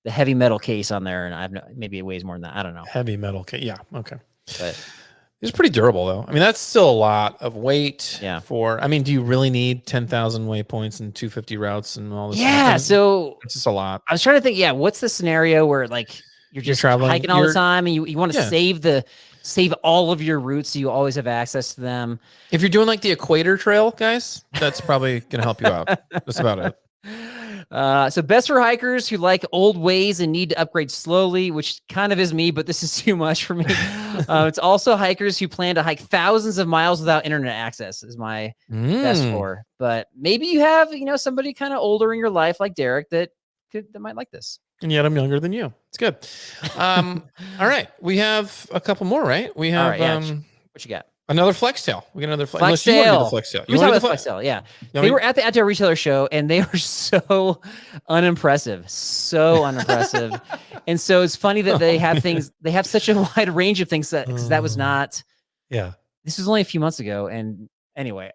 Speaker 1: the heavy metal case on there, and maybe it weighs more than that. I don't know.
Speaker 2: Heavy metal case. Yeah. Okay.
Speaker 1: But
Speaker 2: It's pretty durable, though. I mean, that's still a lot of weight
Speaker 1: Yeah.
Speaker 2: for. I mean, do you really need 10,000 waypoints and 250 routes and all this?
Speaker 1: Yeah. So
Speaker 2: it's just a lot.
Speaker 1: I was trying to think. Yeah, what's the scenario where like you're just
Speaker 2: traveling,
Speaker 1: hiking all the time, and you want to
Speaker 2: Yeah.
Speaker 1: save all of your routes so you always have access to them.
Speaker 2: If you're doing like the Equator Trail, guys, that's probably gonna help you out. That's about it.
Speaker 1: So best for hikers who like old ways and need to upgrade slowly, which kind of is me, but this is too much for me. It's also hikers who plan to hike thousands of miles without internet access is my best for. But maybe you have, somebody kind of older in your life like Derek that might like this.
Speaker 2: And yet I'm younger than you. It's good. All right. We have a couple more, right? We have
Speaker 1: All right, yeah. What you got?
Speaker 2: Another flex tail. We got another
Speaker 1: flex tail.
Speaker 2: You want to do the flex tail?
Speaker 1: You want to do the flex tail? Yeah. They were at the outdoor retailer show and they were so unimpressive, and so it's funny that they have things. They have such a wide range of things because that was not.
Speaker 2: Yeah.
Speaker 1: This was only a few months ago, and anyway,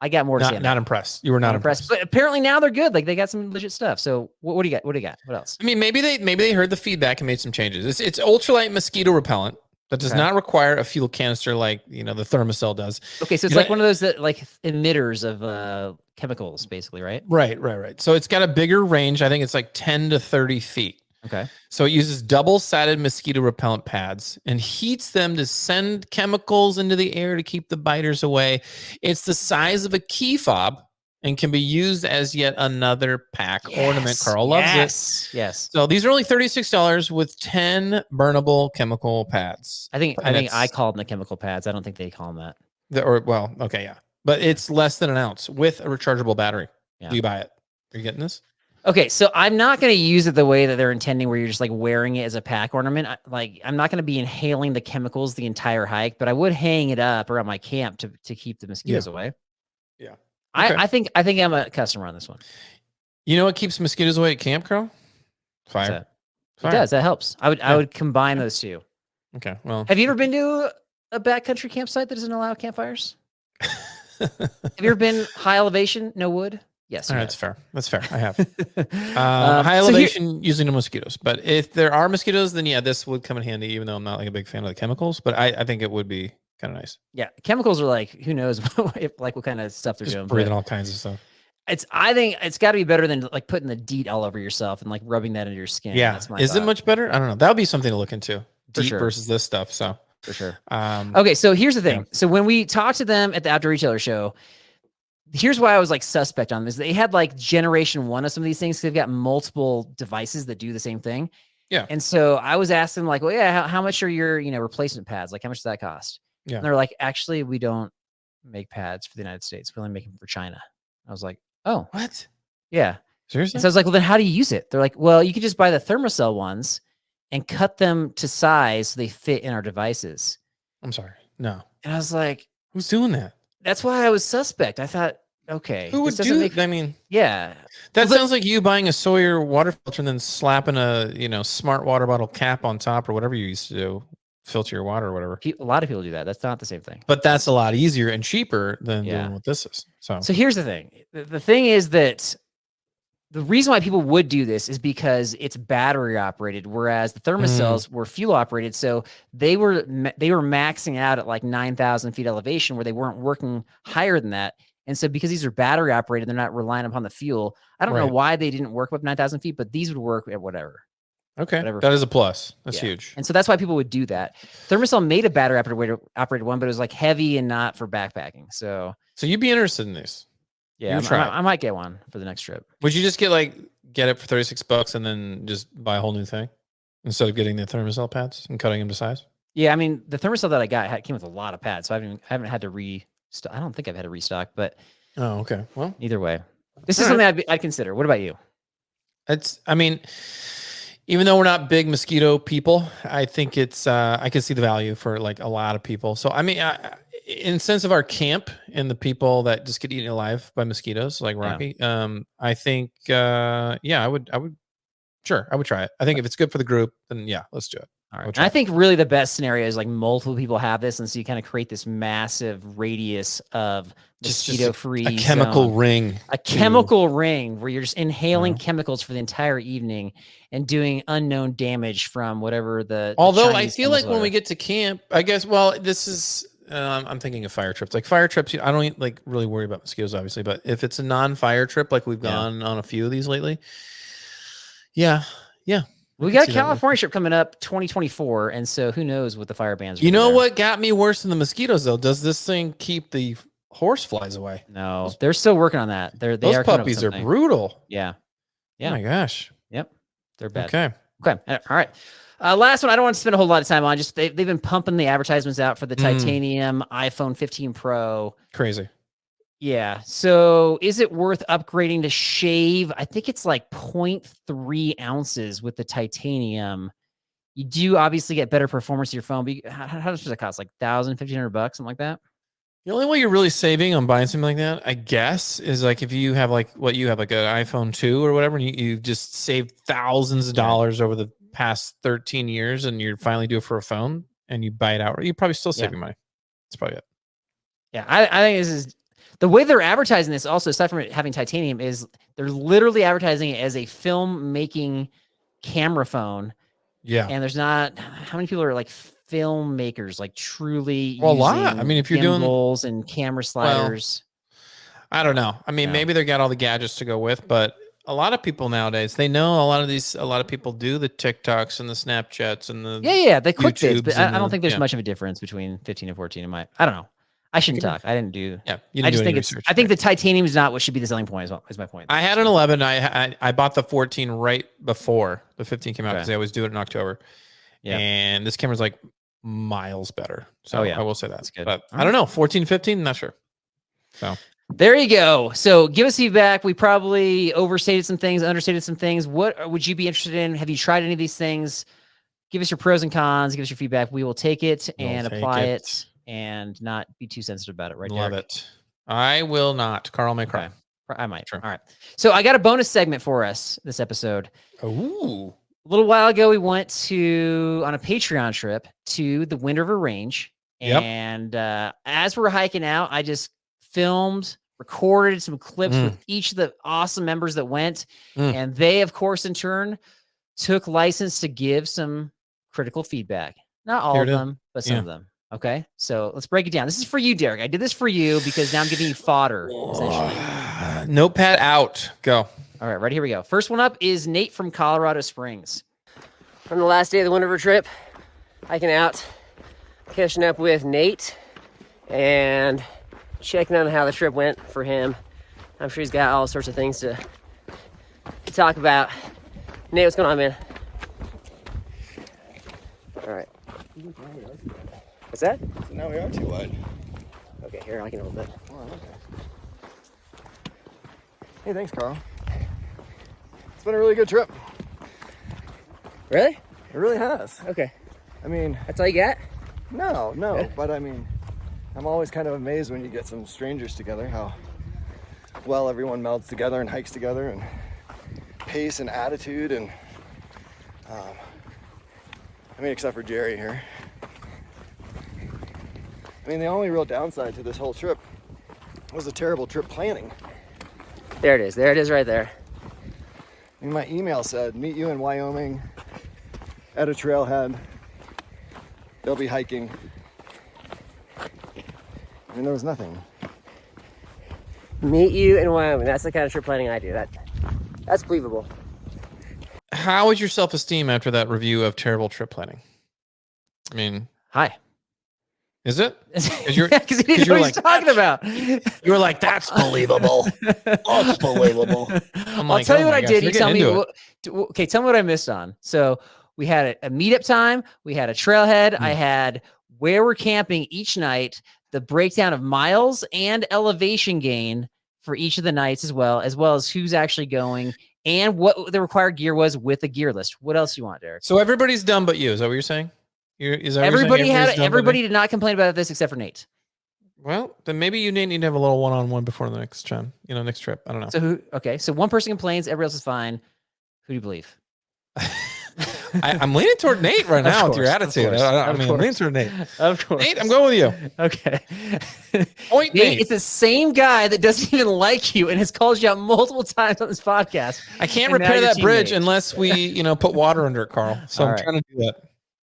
Speaker 1: I got more to say.
Speaker 2: Not impressed. You were not impressed,
Speaker 1: but apparently now they're good. Like they got some legit stuff. So what do you got? What do you got? What else?
Speaker 2: I mean, maybe they heard the feedback and made some changes. It's ultralight mosquito repellent. That does not require a fuel canister like the Thermacell does.
Speaker 1: Okay, so it's like one of those that like emitters of chemicals, basically, right?
Speaker 2: Right. So it's got a bigger range. I think it's like 10 to 30 feet.
Speaker 1: Okay.
Speaker 2: So it uses double-sided mosquito repellent pads and heats them to send chemicals into the air to keep the biters away. It's the size of a key fob and can be used as yet another pack ornament. Carl loves it.
Speaker 1: Yes.
Speaker 2: So these are only $36 with 10 burnable chemical pads.
Speaker 1: I think I called them the chemical pads. I don't think they call them that.
Speaker 2: Okay, yeah. But it's less than an ounce with a rechargeable battery.
Speaker 1: Yeah.
Speaker 2: Do you buy it? Are you getting this?
Speaker 1: Okay, so I'm not going to use it the way that they're intending, where you're just like wearing it as a pack ornament. I'm not going to be inhaling the chemicals the entire hike, but I would hang it up around my camp to keep the mosquitoes away.
Speaker 2: Yeah.
Speaker 1: Okay. I think I'm a customer on this one.
Speaker 2: You know what keeps mosquitoes away at camp, Crow? Fire.
Speaker 1: It does. That helps. I would combine those two.
Speaker 2: Okay. Well,
Speaker 1: have you ever been to a backcountry campsite that doesn't allow campfires? Have you ever been high elevation, no wood? Yes.
Speaker 2: All right, that's fair. That's fair. I have. High elevation using the mosquitoes. But if there are mosquitoes, then yeah, this would come in handy, even though I'm not like a big fan of the chemicals. But I think it would be kind of nice.
Speaker 1: Yeah. Chemicals are like, who knows what kind of stuff they're doing.
Speaker 2: Breathing all kinds of stuff.
Speaker 1: I think it's got to be better than like putting the DEET all over yourself and like rubbing that into your skin.
Speaker 2: Yeah. Is it much better? I don't know. That would be something to look into. DEET versus this stuff. So
Speaker 1: for sure. Okay. So here's the thing. Yeah. So when we talked to them at the outdoor retailer show, here's why I was like suspect on this. They had like generation 1 of some of these things. So they've got multiple devices that do the same thing.
Speaker 2: Yeah.
Speaker 1: And so I was asking like, well, yeah, how much are your, replacement pads? Like how much does that cost?
Speaker 2: Yeah.
Speaker 1: And they're like, actually, we don't make pads for the United States. We only make them for China. I was like, oh,
Speaker 2: what?
Speaker 1: Yeah.
Speaker 2: Seriously?
Speaker 1: And so I was like, well, then how do you use it? They're like, well, you could just buy the Thermacell ones and cut them to size so they fit in our devices.
Speaker 2: I'm sorry. No.
Speaker 1: And I was like,
Speaker 2: who's doing that?
Speaker 1: That's why I was suspect. I thought, okay.
Speaker 2: Who would do it? I mean,
Speaker 1: yeah.
Speaker 2: That sounds like you buying a Sawyer water filter and then slapping a, smart water bottle cap on top or whatever you used to do, filter your water or whatever.
Speaker 1: A lot of people do that. That's not the same thing.
Speaker 2: But that's a lot easier and cheaper than doing what this is. So
Speaker 1: here's the thing. The thing is that the reason why people would do this is because it's battery operated, whereas the Thermacells were fuel operated. So they were maxing out at like 9,000 feet elevation where they weren't working higher than that. And so because these are battery operated, they're not relying upon the fuel. I don't know why they didn't work up 9,000 feet, but these would work at whatever.
Speaker 2: Okay. That is a plus. That's huge.
Speaker 1: And so that's why people would do that. Thermacell made a battery operated one, but it was like heavy and not for backpacking. So
Speaker 2: you'd be interested in these.
Speaker 1: Yeah, I might get one for the next trip.
Speaker 2: Would you just get it for $36 and then just buy a whole new thing instead of getting the Thermacell pads and cutting them to size?
Speaker 1: Yeah, I mean the Thermacell that I got came with a lot of pads, so I haven't had to restock. I don't think I've had to restock, but
Speaker 2: okay. Well,
Speaker 1: either way, this is something I'd consider. What about you?
Speaker 2: Even though we're not big mosquito people, I think it's I can see the value for like a lot of people. So in sense of our camp and the people that just get eaten alive by mosquitoes like Rocky, I think I would try it. I think if it's good for the group, then let's do it.
Speaker 1: All right. And I think really the best scenario is like multiple people have this, and so you kind of create this massive radius of mosquito-free
Speaker 2: a chemical
Speaker 1: zone.
Speaker 2: ring.
Speaker 1: A chemical ring where you're just inhaling chemicals for the entire evening and doing unknown damage from whatever the
Speaker 2: Although
Speaker 1: Chinese
Speaker 2: I feel like when
Speaker 1: are.
Speaker 2: we get to camp, I guess, well, this is, I'm thinking of fire trips. Like fire trips, I don't like really worry about mosquitoes, obviously, but if it's a non-fire trip, like we've gone on a few of these lately. Yeah.
Speaker 1: We got a California trip coming up 2024, and so who knows what the fire bans are.
Speaker 2: You know what got me worse than the mosquitoes, though? Does this thing keep the horse flies away?
Speaker 1: No, they're still working on that.
Speaker 2: Those puppies are brutal.
Speaker 1: Yeah.
Speaker 2: Oh my gosh.
Speaker 1: Yep. They're bad.
Speaker 2: Okay.
Speaker 1: All right. Last one. I don't want to spend a whole lot of time on. Just they've been pumping the advertisements out for the titanium iPhone 15 Pro.
Speaker 2: Crazy.
Speaker 1: Yeah. So is it worth upgrading to shave? I think it's like 0.3 ounces with the titanium. You do obviously get better performance of your phone, but how much does it cost? Like $1,000, $1,500, something like that?
Speaker 2: The only way you're really saving on buying something like that, I guess, is like if you have like what you have, like an iPhone 2 or whatever, and you've just saved thousands of dollars over the past 13 years and you're finally due for a phone and you buy it outright, you probably still save your money. That's probably it.
Speaker 1: Yeah. I think this is the way they're advertising this also, aside from it having titanium, is they're literally advertising it as a filmmaking camera phone.
Speaker 2: Yeah.
Speaker 1: And there's not, how many people are like filmmakers, like truly
Speaker 2: a lot. I mean, if you're doing
Speaker 1: gimbals and camera sliders.
Speaker 2: Well, I don't know. I mean, maybe they got all the gadgets to go with, but a lot of people nowadays, they know a lot of people do the TikToks and the Snapchats and the
Speaker 1: the quick bits, but I don't think there's much of a difference between 15 and 14 I don't know. I shouldn't talk. I didn't do.
Speaker 2: Yeah,
Speaker 1: I just think I think the titanium is not what should be the selling point. Is my point.
Speaker 2: I had an 11. I bought the 14 right before the 15 came out because they always do it in October. Yeah, and this camera's like miles better. So I will say that. That's good. But I don't know. 14, 15, not sure. So
Speaker 1: there you go. So give us feedback. We probably overstated some things, understated some things. What would you be interested in? Have you tried any of these things? Give us your pros and cons. Give us your feedback. We will take it and apply it. And not be too sensitive about it, right?
Speaker 2: Love it. I will not. Carl may cry.
Speaker 1: I might. Sure. All right. So I got a bonus segment for us this episode.
Speaker 2: Ooh.
Speaker 1: A little while ago, we went on a Patreon trip to the Wind River Range. And as we're hiking out, I just recorded some clips with each of the awesome members that went. And they, of course, in turn, took license to give some critical feedback. Not all of them, but some of them. Okay, so let's break it down. This is for you, Derek. I did this for you because now I'm giving you fodder, essentially.
Speaker 2: Notepad out. Go.
Speaker 1: All right, ready? Here we go. First one up is Nate from Colorado Springs. On the last day of the Wind River trip, hiking out, catching up with Nate, and checking on how the trip went for him. I'm sure he's got all sorts of things to talk about. Nate, what's going on, man? All right. What's that?
Speaker 3: So now we are too wide.
Speaker 1: Okay, here, I can hold that.
Speaker 3: Oh, okay. Hey, thanks, Carl. It's been a really good trip.
Speaker 1: Really?
Speaker 3: It really has.
Speaker 1: Okay.
Speaker 3: I mean...
Speaker 1: That's all you got?
Speaker 3: No, but I mean, I'm always kind of amazed when you get some strangers together, how well everyone melds together and hikes together, and pace and attitude, and I mean, except for Jerry here. I mean, the only real downside to this whole trip was the terrible trip planning.
Speaker 1: There it is. There it is right there.
Speaker 3: I mean, my email said, meet you in Wyoming at a trailhead. They'll be hiking. I mean, there was nothing.
Speaker 1: Meet you in Wyoming. That's the kind of trip planning I do. That's believable.
Speaker 2: How is your self-esteem after that review of terrible trip planning? I mean...
Speaker 1: High.
Speaker 2: Is it?
Speaker 1: Because you didn't know what he's talking about.
Speaker 2: You were like, that's believable. That's believable.
Speaker 1: I'll tell you what I did. You tell me. Okay, tell me what I missed on. So we had a meetup time. We had a trailhead. I had where we're camping each night, the breakdown of miles and elevation gain for each of the nights, as well as who's actually going and what the required gear was with the gear list. What else you want, Derek?
Speaker 2: So everybody's done but you. Is that what you're saying?
Speaker 1: Everybody did not complain about this except for Nate.
Speaker 2: Well, then maybe you need to have a little one-on-one before the next time. Next trip. I don't know.
Speaker 1: So so one person complains, everybody else is fine. Who do you believe?
Speaker 2: I'm leaning toward Nate right now with your attitude. I'm leaning toward Nate.
Speaker 1: Of course.
Speaker 2: Nate, I'm going with you.
Speaker 1: Okay.
Speaker 2: Point Nate.
Speaker 1: It's the same guy that doesn't even like you and has called you out multiple times on this podcast.
Speaker 2: I can't repair that bridge unless we, put water under it, Carl. So I'm trying to do that.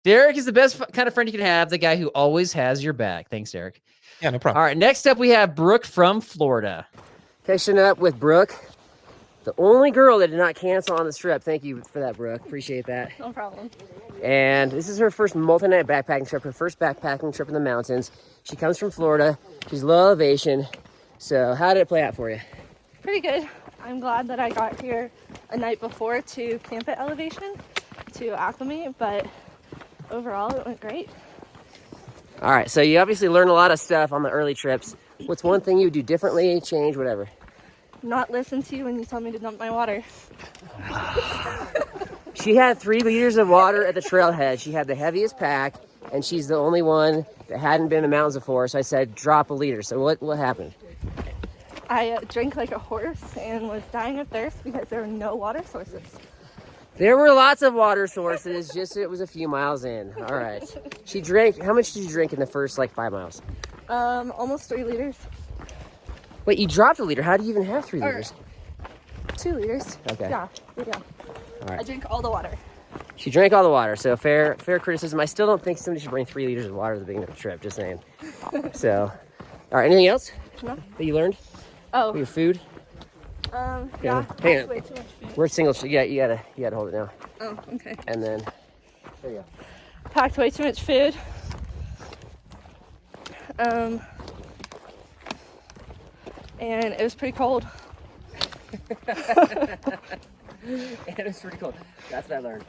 Speaker 1: Derek is the best kind of friend you can have, the guy who always has your back. Thanks, Derek.
Speaker 2: Yeah, no problem.
Speaker 1: All right, next up we have Brooke from Florida. Catching up with Brooke, the only girl that did not cancel on this trip. Thank you for that, Brooke. Appreciate that.
Speaker 4: No problem.
Speaker 1: And this is her first multi-night backpacking trip, her first backpacking trip in the mountains. She comes from Florida. She's low elevation. So how did it play out for you?
Speaker 4: Pretty good. I'm glad that I got here a night before to camp at elevation to acclimate, but overall it went great.
Speaker 1: All right, so you obviously learned a lot of stuff on the early trips. What's one thing you would do differently, change, whatever?
Speaker 4: Not listen to you when you tell me to dump my water.
Speaker 1: She had 3 liters of water at the trailhead. She had the heaviest pack, and she's the only one that hadn't been in the mountains before. So I said, drop a liter. So what happened?
Speaker 4: I drank like a horse and was dying of thirst because there were no water sources.
Speaker 1: There were lots of water sources, just it was a few miles in. All right. She drank, how much did you drink in the first 5 miles?
Speaker 4: Almost 3 liters.
Speaker 1: Wait, you dropped a liter. How do you even have 3 liters?
Speaker 4: 2 liters.
Speaker 1: Okay.
Speaker 4: Yeah.
Speaker 1: All right.
Speaker 4: I drank all the water.
Speaker 1: She drank all the water, so fair criticism. I still don't think somebody should bring 3 liters of water at the beginning of the trip, just saying. So, all right, anything else that you learned?
Speaker 4: Oh.
Speaker 1: For your food?
Speaker 4: Yeah.
Speaker 1: Hang on.
Speaker 4: Way too much food.
Speaker 1: We're single. Yeah, you gotta hold it now.
Speaker 4: Oh, okay.
Speaker 1: And then, there you go.
Speaker 4: Packed way too much food. And it was pretty cold.
Speaker 1: It was pretty cool. That's what I learned.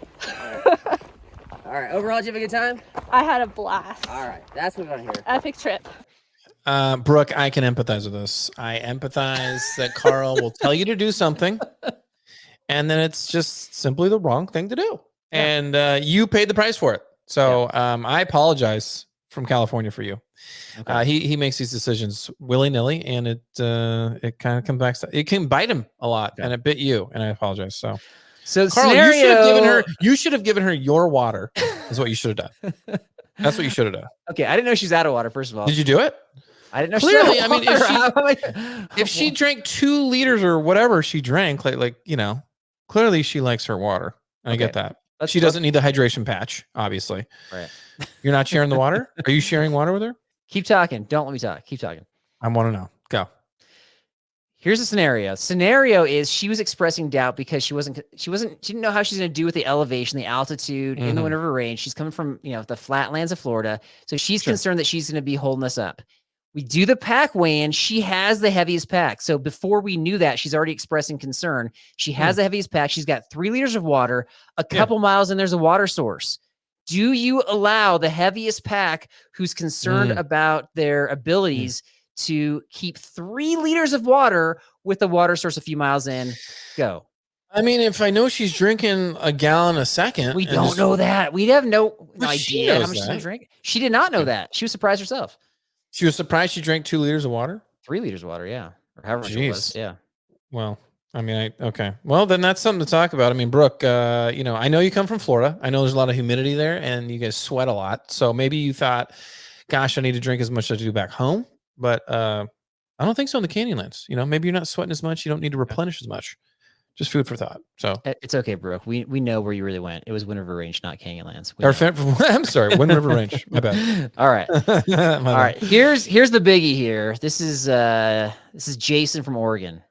Speaker 1: All right. Overall, did you have a good time?
Speaker 4: I had a blast.
Speaker 1: All right. That's what we want to hear.
Speaker 4: Epic trip.
Speaker 2: Brooke, I can empathize with this. I empathize that Carl will tell you to do something, and then it's just simply the wrong thing to do. Yeah. And you paid the price for it. So I apologize from California for you. Okay. He makes these decisions willy-nilly, and it kind of comes back. It can bite him a lot, and it bit you, and I apologize. So Carl,
Speaker 1: scenario...
Speaker 2: you should have given her your water is what you should have done. That's what you should have done.
Speaker 1: Okay, I didn't know she's out of water, first of all.
Speaker 2: Did you do it?
Speaker 1: I didn't know
Speaker 2: Clearly,
Speaker 1: she was out of water.
Speaker 2: If she drank 2 liters or whatever she drank, clearly she likes her water. I get that. She doesn't need the hydration patch, obviously.
Speaker 1: Right.
Speaker 2: You're not sharing the water? Are you sharing water with her?
Speaker 1: Keep talking. Don't let me talk. Keep talking.
Speaker 2: I want to know. Go.
Speaker 1: Here's a scenario. Scenario is she was expressing doubt because she didn't know how she's going to do with the elevation, the altitude in the Wind River Range. She's coming from, the flatlands of Florida. So she's concerned that she's going to be holding us up. We do the pack weigh-in. She has the heaviest pack. So before we knew that, she's already expressing concern. She has the heaviest pack. She's got 3 liters of water, a couple miles, and there's a water source. Do you allow the heaviest pack who's concerned about their abilities to keep 3 liters of water with a water source a few miles in? Go.
Speaker 2: I mean, if I know she's drinking a gallon a second.
Speaker 1: We don't know that. We have no idea how much she's going to drink. She did not know that. She was surprised herself.
Speaker 2: She was surprised she drank 2 liters of water?
Speaker 1: 3 liters of water, yeah. Or however much it was, yeah.
Speaker 2: Well, I mean, okay. Well, then that's something to talk about. I mean, Brooke, I know you come from Florida. I know there's a lot of humidity there, and you guys sweat a lot. So maybe you thought, gosh, I need to drink as much as I do back home. But I don't think so in the Canyonlands. Maybe you're not sweating as much. You don't need to replenish as much. Just food for thought. So
Speaker 1: it's okay, Brooke. We know where you really went. It was Wind River Range, not Canyonlands.
Speaker 2: I'm sorry, Wind River Range. My bad.
Speaker 1: All right. All right. Here's the biggie here. This is Jason from Oregon.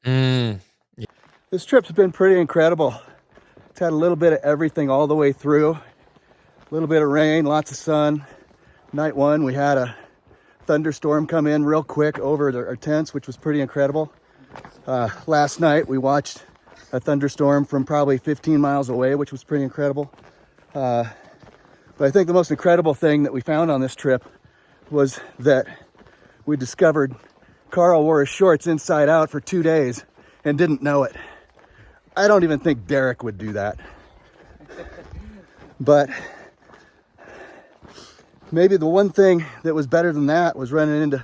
Speaker 5: This trip's been pretty incredible. It's had a little bit of everything all the way through. A little bit of rain, lots of sun. Night 1, we had a thunderstorm come in real quick over our tents, which was pretty incredible. Last night, we watched a thunderstorm from probably 15 miles away, which was pretty incredible. But I think the most incredible thing that we found on this trip was that we discovered Carl wore his shorts inside out for 2 days and didn't know it. I don't even think Derek would do that. But maybe the one thing that was better than that was running into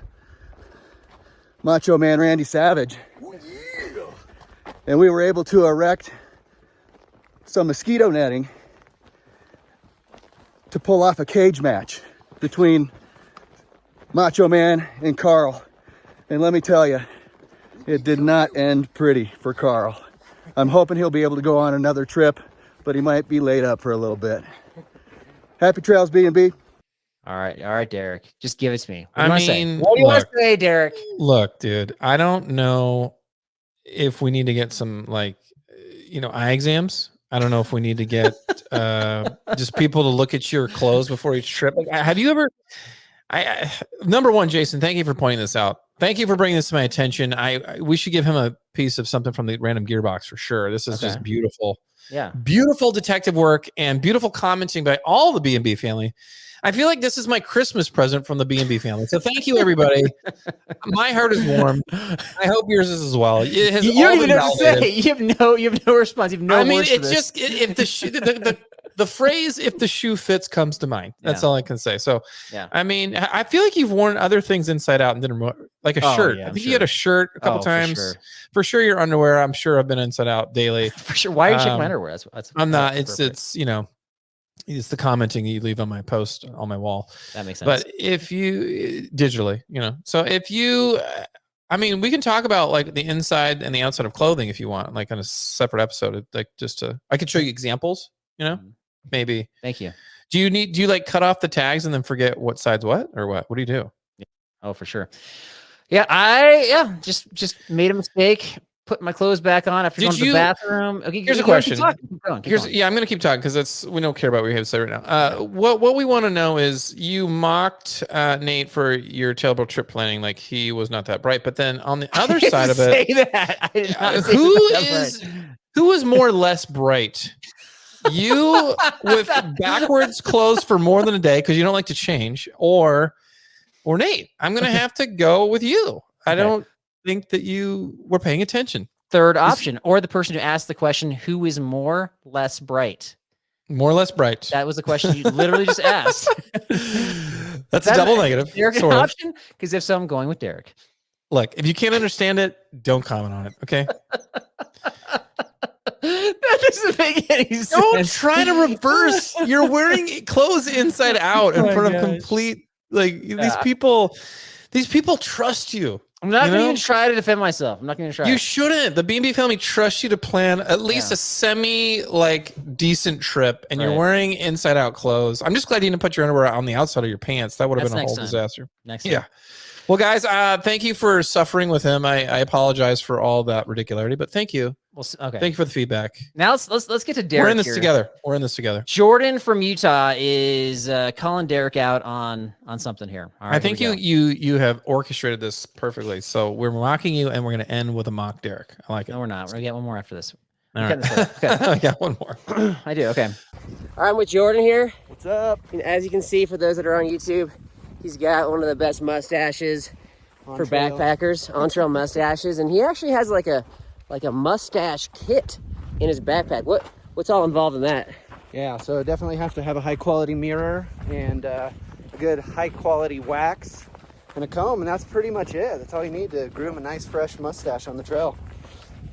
Speaker 5: Macho Man Randy Savage. And we were able to erect some mosquito netting to pull off a cage match between Macho Man and Carl. And let me tell you, it did not end pretty for Carl. I'm hoping he'll be able to go on another trip, but he might be laid up for a little bit. Happy trails, B&B.
Speaker 1: All right, Derek. Just give it to me.
Speaker 2: I mean,
Speaker 1: what do you want to say, Derek?
Speaker 2: Look, dude, I don't know if we need to get some like, eye exams. I don't know if we need to get just people to look at your clothes before each trip. Like, have you ever? Number one, Jason, thank you for pointing this out. Thank you for bringing this to my attention. We should give him a piece of something from the random gearbox for sure. This is just beautiful.
Speaker 1: Yeah.
Speaker 2: Beautiful detective work and beautiful commenting by all the B&B family. I feel like this is my Christmas present from the B&B family. So thank you, everybody. My heart is warm. I hope yours is as well. It has
Speaker 1: you don't even know what to say. You have no response. You have no.
Speaker 2: I mean, it's just if the shoe, the phrase "if the shoe fits" comes to mind. That's all I can say. So, I mean, I feel like you've worn other things inside out and didn't like a shirt.
Speaker 1: Yeah,
Speaker 2: I think you had a shirt a couple times. For sure, your underwear. I'm sure I've been inside out daily.
Speaker 1: For sure. Why are you checking my underwear?
Speaker 2: I'm not. It's it's the commenting you leave on my post on my wall.
Speaker 1: That makes sense.
Speaker 2: But if you digitally, so if you, I mean, we can talk about like the inside and the outside of clothing if you want, like on a separate episode, like I could show you examples, maybe.
Speaker 1: Thank you.
Speaker 2: Do you like cut off the tags and then forget what side's what or what? What do you do?
Speaker 1: Yeah. Oh, for sure. Yeah. Just made a mistake. Put my clothes back on after going to the bathroom. Okay,
Speaker 2: here's a question.
Speaker 1: Keep going.
Speaker 2: I'm going to keep talking because we don't care about what we have to say right now. What we want to know is you mocked Nate for your tailboat trip planning, like he was not that bright. But then on the other side of it,
Speaker 1: say that. I did not say
Speaker 2: who is more less bright? You with backwards clothes for more than a day because you don't like to change, or Nate? I'm going to have to go with you. I don't think that you were paying attention.
Speaker 1: Third option, or the person who asked the question, who is more less bright?
Speaker 2: More or less bright.
Speaker 1: That was the question you literally just asked.
Speaker 2: That's a double negative.
Speaker 1: Derek an option? Because if so, I'm going with Derek.
Speaker 2: Look, if you can't understand it, don't comment on it, okay?
Speaker 1: That doesn't make any sense.
Speaker 2: Don't try to reverse. You're wearing clothes inside out in front of complete, like, these people trust you.
Speaker 1: I'm not going to even try to defend myself. I'm not going to try.
Speaker 2: You shouldn't. The B&B family trusts you to plan at least a decent trip, and you're wearing inside out clothes. I'm just glad you didn't put your underwear on the outside of your pants. That would have been a whole disaster.
Speaker 1: Next time.
Speaker 2: Well, guys, thank you for suffering with him. I apologize for all that ridicularity, but thank you. Thank you for the feedback.
Speaker 1: Now let's get to Derek.
Speaker 2: We're in this together.
Speaker 1: Jordan from Utah is calling Derek out on something here. All right,
Speaker 2: I think you have orchestrated this perfectly. So we're mocking you, and we're going to end with a mock Derek. I like it.
Speaker 1: No, we're not. We're going to get one more after this.
Speaker 2: All right. Okay. I got one more.
Speaker 1: I do. Okay.
Speaker 6: All right, I'm with Jordan here.
Speaker 3: What's up?
Speaker 6: And as you can see, for those that are on YouTube, he's got one of the best mustaches for backpackers, on-trail mustaches, and he actually has like a mustache kit in his backpack. What's all involved in that?
Speaker 7: Yeah, so definitely have to have a high quality mirror and a good high quality wax and a comb, and that's pretty much it. That's all you need to groom a nice fresh mustache on the trail.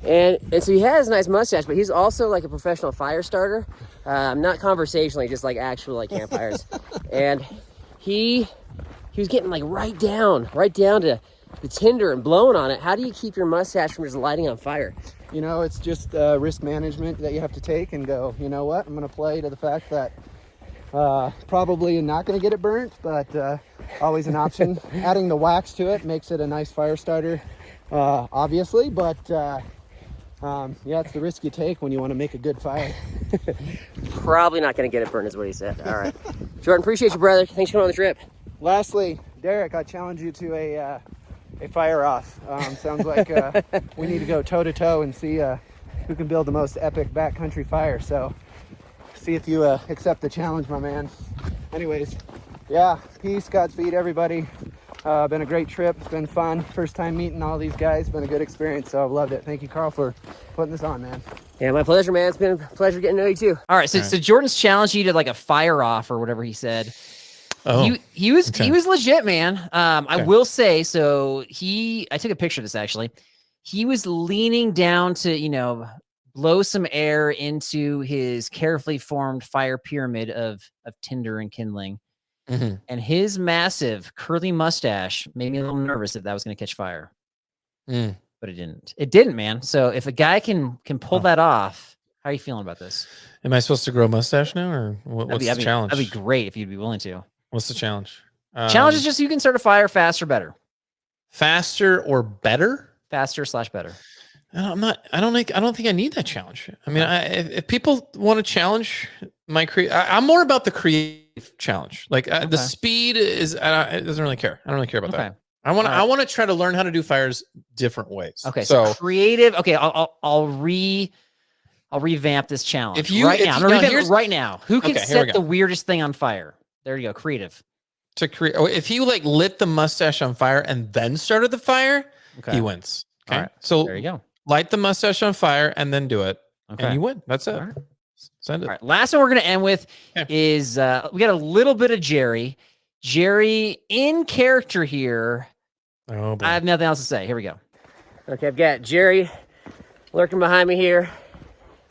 Speaker 6: And so he has a nice mustache, but he's also like a professional fire starter, not conversationally, just like actual like campfires. And he was getting like right down to the tinder and blowing on it. How do you keep your mustache from just lighting on fire?
Speaker 7: You know, it's just risk management that you have to take and go, you know what, I'm going to play to the fact that probably not going to get it burnt, but always an option. Adding the wax to it makes it a nice fire starter, obviously, but it's the risk you take when you want to make a good fire.
Speaker 6: Probably not going to get it burnt is what he said. All right. Jordan, appreciate you, brother. Thanks for coming on the trip.
Speaker 7: Lastly, Derek, I challenge you to a fire off. Sounds like we need to go toe to toe and see who can build the most epic backcountry fire. So see if you accept the challenge, my man. Anyways, peace, Godspeed, everybody. Been a great trip. It's been fun. First time meeting all these guys. Been a good experience. So I've loved it. Thank you, Carl, for putting this on, man.
Speaker 6: Yeah, my pleasure, man. It's been a pleasure getting to know you too.
Speaker 1: All right. So Jordan's challenged you to like a fire off or whatever he said.
Speaker 2: Oh,
Speaker 1: he was legit, man. I will say, so I took a picture of this actually. He was leaning down to, blow some air into his carefully formed fire pyramid of tinder and kindling.
Speaker 2: Mhm.
Speaker 1: And his massive curly mustache made me a little nervous that was going to catch fire.
Speaker 2: Mm.
Speaker 1: But it didn't. It didn't, man. So if a guy can pull that off, how are you feeling about this?
Speaker 2: Am I supposed to grow a mustache now, or what's the challenge?
Speaker 1: That'd be great if you'd be willing to.
Speaker 2: What's the challenge?
Speaker 1: Challenge is just you can start a fire faster, better.
Speaker 2: Faster or better?
Speaker 1: Faster/better.
Speaker 2: I don't think I need that challenge. I mean, if people want to challenge my I'm more about the creative challenge. Like the speed is, it doesn't really care. I don't really care about that. I want to try to learn how to do fires different ways.
Speaker 1: Okay, so creative. Okay, I'll revamp this challenge right now. Who can set the weirdest thing on fire? There you go. Creative.
Speaker 2: To create, if you like lit the mustache on fire and then started the fire, he wins. Okay,
Speaker 1: all right.
Speaker 2: So
Speaker 1: there you go.
Speaker 2: Light the mustache on fire and then do it, and you win. That's it.
Speaker 1: All right.
Speaker 2: Send it.
Speaker 1: All right. Last one we're gonna end with is we got a little bit of Jerry. Jerry in character here.
Speaker 2: Oh, boy.
Speaker 1: I have nothing else to say. Here we go.
Speaker 6: Okay, I've got Jerry lurking behind me here.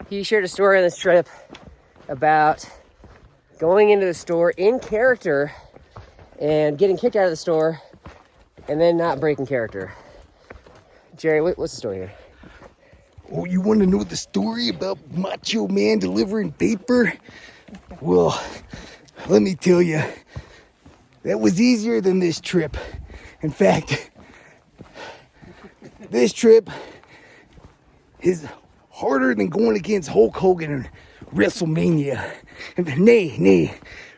Speaker 6: He shared a story on this trip about going into the store in character and getting kicked out of the store and then not breaking character. Jerry, what's the story here?
Speaker 8: Oh, you want to know the story about Macho Man delivering paper? Well, let me tell you, that was easier than this trip. In fact, this trip is harder than going against Hulk Hogan in WrestleMania. Nay,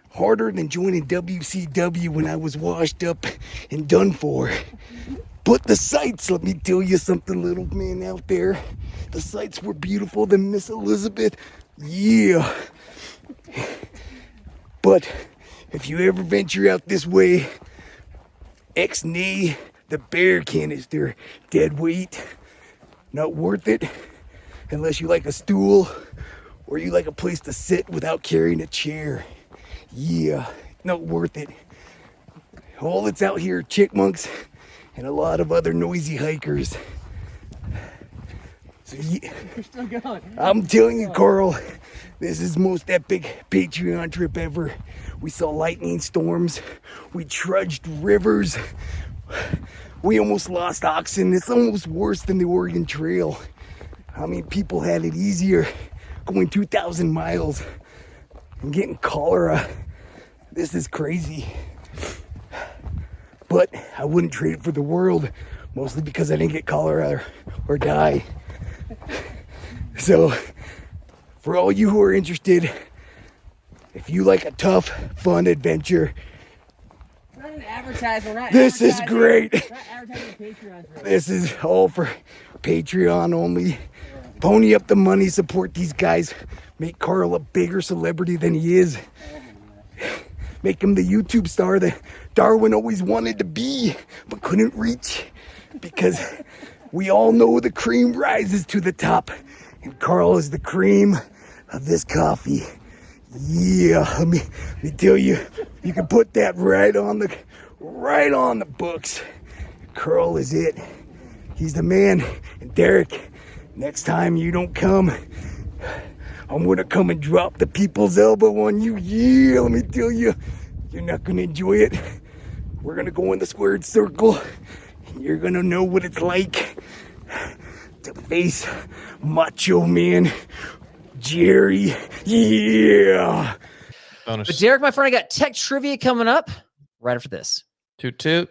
Speaker 8: harder than joining WCW when I was washed up and done for. But the sights, let me tell you something, little man out there. The sights were beautiful than Miss Elizabeth. Yeah. But if you ever venture out this way, X-Nay, the bear canister, dead weight, not worth it. Unless you like a stool or you like a place to sit without carrying a chair. Yeah, not worth it. All that's out here are chickmunks and a lot of other noisy hikers. So yeah, I'm telling you, Carl, this is the most epic Patreon trip ever. We saw lightning storms. We trudged rivers. We almost lost oxen. It's almost worse than the Oregon Trail. I mean, people had it easier going 2,000 miles and getting cholera. This is crazy. But I wouldn't trade it for the world, mostly because I didn't get cholera or die. So, for all you who are interested, if you like a tough, fun adventure,
Speaker 6: Not an advertisement.
Speaker 8: This is great.
Speaker 6: Not advertising Patreon.
Speaker 8: This is all for Patreon only. Pony up the money, support these guys. Make Carl a bigger celebrity than he is. Make him the YouTube star that Darwin always wanted to be, but couldn't reach. Because we all know the cream rises to the top. And Carl is the cream of this coffee. Yeah, let me tell you, you can put that right on the books. Carl is it. He's the man. And Derek, next time you don't come, I'm gonna come and drop the people's elbow on you. Yeah, let me tell you, you're not gonna enjoy it. We're gonna go in the squared circle, and you're gonna know what it's like to face Macho Man Jerry. Yeah.
Speaker 2: Bonus.
Speaker 1: But Derek, my friend, I got tech trivia coming up right after this.
Speaker 2: Toot toot.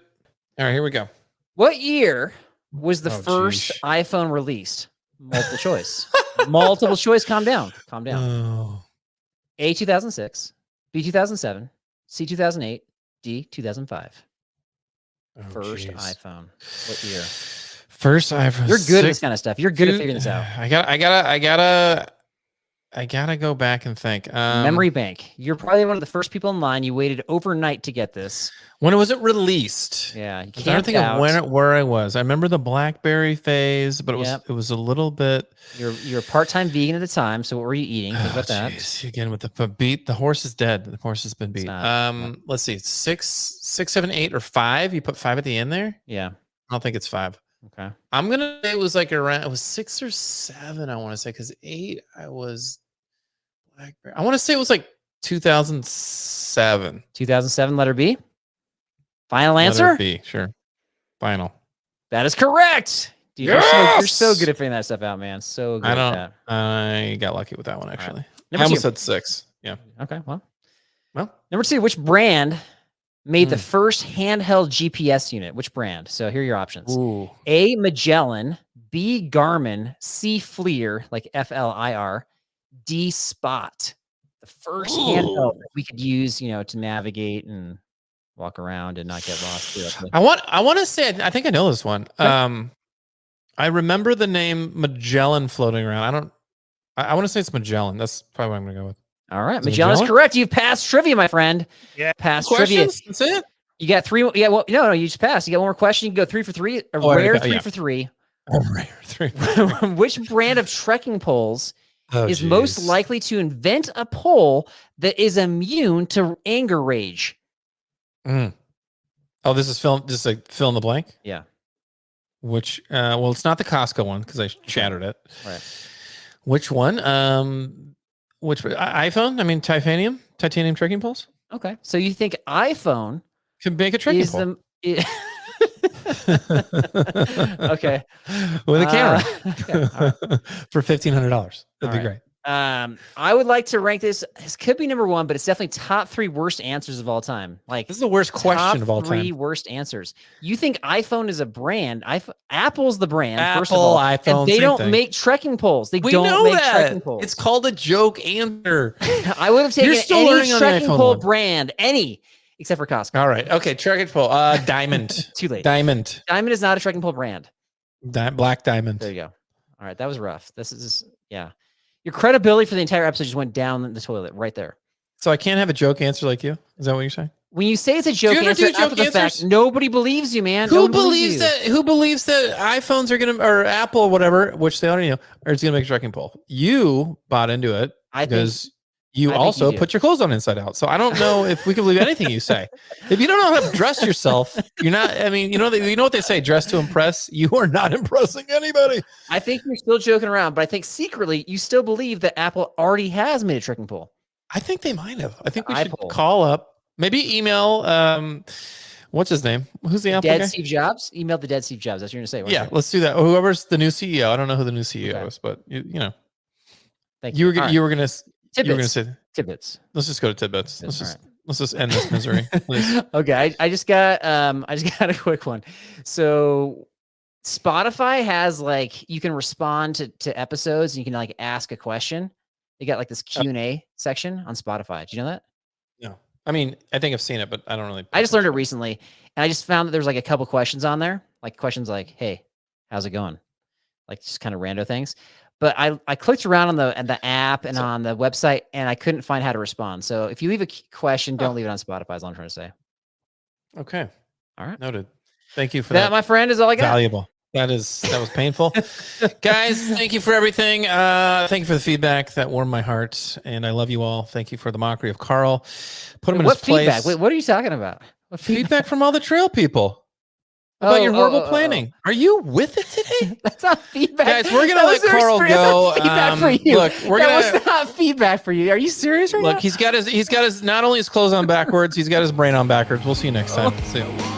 Speaker 2: All right, here we go.
Speaker 1: What year was the first iPhone released? Multiple choice. Multiple choice. Calm down. Calm down.
Speaker 2: Oh.
Speaker 1: A, 2006. B, 2007. C, 2008. D, 2005. First iPhone. What year?
Speaker 2: First iPhone.
Speaker 1: You're good at this kind of stuff. You're good at figuring this out.
Speaker 2: I gotta go back and think.
Speaker 1: Memory bank. You're probably one of the first people in line. You waited overnight to get this.
Speaker 2: When was it released?
Speaker 1: Yeah,
Speaker 2: I'm trying to think of where I was. I remember the BlackBerry phase, but it was a little bit.
Speaker 1: You're a part-time vegan at the time, so what were you eating? Think about that.
Speaker 2: Geez. Again with the beat. The horse is dead. The horse has been beat. Let's see, 6, 7, 8, or 5. You put 5 at the end there.
Speaker 1: Yeah,
Speaker 2: I don't think it's 5.
Speaker 1: Okay.
Speaker 2: I'm gonna say it was like around. It was 6 or 7. I want to say because 8. I was BlackBerry. I want to say it was like 2007.
Speaker 1: 2007. Letter B. Final
Speaker 2: Letter
Speaker 1: answer.
Speaker 2: B. Sure. Final.
Speaker 1: That is correct. Dude, you're so good at figuring that stuff out, man. So good at that.
Speaker 2: I got lucky with that one actually.
Speaker 1: Right.
Speaker 2: I almost said 6. Yeah.
Speaker 1: Okay. Well.
Speaker 2: Well.
Speaker 1: Number 2. Which brand made the first handheld GPS unit? Which brand? So here are your options.
Speaker 2: Ooh.
Speaker 1: A. Magellan. B. Garmin. C. FLIR, like FLIR. D. Spot. The first handheld that we could use, to navigate and walk around and not get lost.
Speaker 2: I want to say I think I know this one.
Speaker 1: Okay.
Speaker 2: I remember the name Magellan floating around. I want to say it's Magellan. That's probably what I'm gonna go with.
Speaker 1: All right, Magellan is correct. You've passed trivia, my friend.
Speaker 2: Yeah,
Speaker 1: passed
Speaker 2: questions?
Speaker 1: trivia.
Speaker 2: That's it.
Speaker 1: You got 3. Yeah, well, no, you just passed. You got one more question. You can go 3 for 3. A rare 3 for 3.
Speaker 2: A rare 3.
Speaker 1: Which brand of trekking poles is most likely to invent a pole that is immune to anger rage?
Speaker 2: Oh, this is fill in the blank.
Speaker 1: Yeah.
Speaker 2: Which well, it's not the Costco one because I shattered it.
Speaker 1: Right.
Speaker 2: Which one? Which iPhone? I mean, titanium trekking poles.
Speaker 1: Okay, so you think iPhone
Speaker 2: can make a trekking pole?
Speaker 1: Okay,
Speaker 2: with a camera
Speaker 1: okay.
Speaker 2: For $1,500. That'd be great.
Speaker 1: I would like to rank this. This could be number 1, but it's definitely top 3 worst answers of all time. Like,
Speaker 2: this is the worst question of all time.
Speaker 1: 3 worst answers. You think iPhone is a brand? Apple's the brand.
Speaker 2: Apple,
Speaker 1: first of all,
Speaker 2: iPhone,
Speaker 1: and they don't make trekking poles. They don't make trekking poles.
Speaker 2: It's called a joke answer.
Speaker 1: I would have taken any trekking pole
Speaker 2: one.
Speaker 1: Brand, any except for Costco.
Speaker 2: All right, okay, trekking pole. Diamond.
Speaker 1: Too late.
Speaker 2: Diamond.
Speaker 1: Diamond is not a trekking pole brand.
Speaker 2: Black Diamond.
Speaker 1: There you go. All right, that was rough. This is Your credibility for the entire episode just went down the toilet right there.
Speaker 2: So I can't have a joke answer like you? Is that what you're saying?
Speaker 1: When you say it's a joke answer after the fact, nobody believes you, man.
Speaker 2: Who believes that iPhones are gonna, or Apple or whatever, which they already know, or it's gonna make a trekking pole? You bought into it because you also put your clothes on inside out. So I don't know if we can believe anything you say. If you don't know how to dress yourself, you're not. I mean, you know what they say: dress to impress. You are not impressing anybody.
Speaker 1: I think you're still joking around, but I think secretly you still believe that Apple already has made a trekking pole.
Speaker 2: I think they might have. I think we should call up. Maybe email, what's his name? Who's the Apple guy?
Speaker 1: Dead Steve Jobs? Email the dead Steve Jobs. That's what you're going to say.
Speaker 2: Yeah, let's do that. Whoever's the new CEO. I don't know who the new CEO is, but you know.
Speaker 1: Thank you.
Speaker 2: You were going to say
Speaker 1: tidbits.
Speaker 2: Let's just go to tidbits. Let's just end this misery, please.
Speaker 1: Okay, I just got a quick one. So Spotify has you can respond to episodes and you can ask a question. They got this Q&A section on Spotify. Do you know that?
Speaker 2: No. I mean, I think I've seen it, but I don't really.
Speaker 1: I just learned it recently, and I just found that there's a couple questions on there, questions like, "Hey, how's it going?" Just kind of rando things. But I clicked around on the app and on the website, and I couldn't find how to respond. So if you leave a question, don't leave it on Spotify. Is all I'm trying to say.
Speaker 2: Okay.
Speaker 1: All right.
Speaker 2: Noted. Thank you for that.
Speaker 1: That, my friend, is all I got.
Speaker 2: Valuable. That was painful. Guys, thank you for everything. Thank you for the feedback. That warmed my heart. And I love you all. Thank you for the mockery of Carl. Put him in his place.
Speaker 1: Feedback? Wait, what are you talking about?
Speaker 2: What feedback from all the trail people about your horrible planning. Are you with it today?
Speaker 1: That's not feedback.
Speaker 2: Guys, we're going to let Carl go.
Speaker 1: Feedback for you.
Speaker 2: Look,
Speaker 1: that was not feedback for you. Are you serious right now?
Speaker 2: Look, he's got his not only his clothes on backwards, he's got his brain on backwards. We'll see you next time. See you.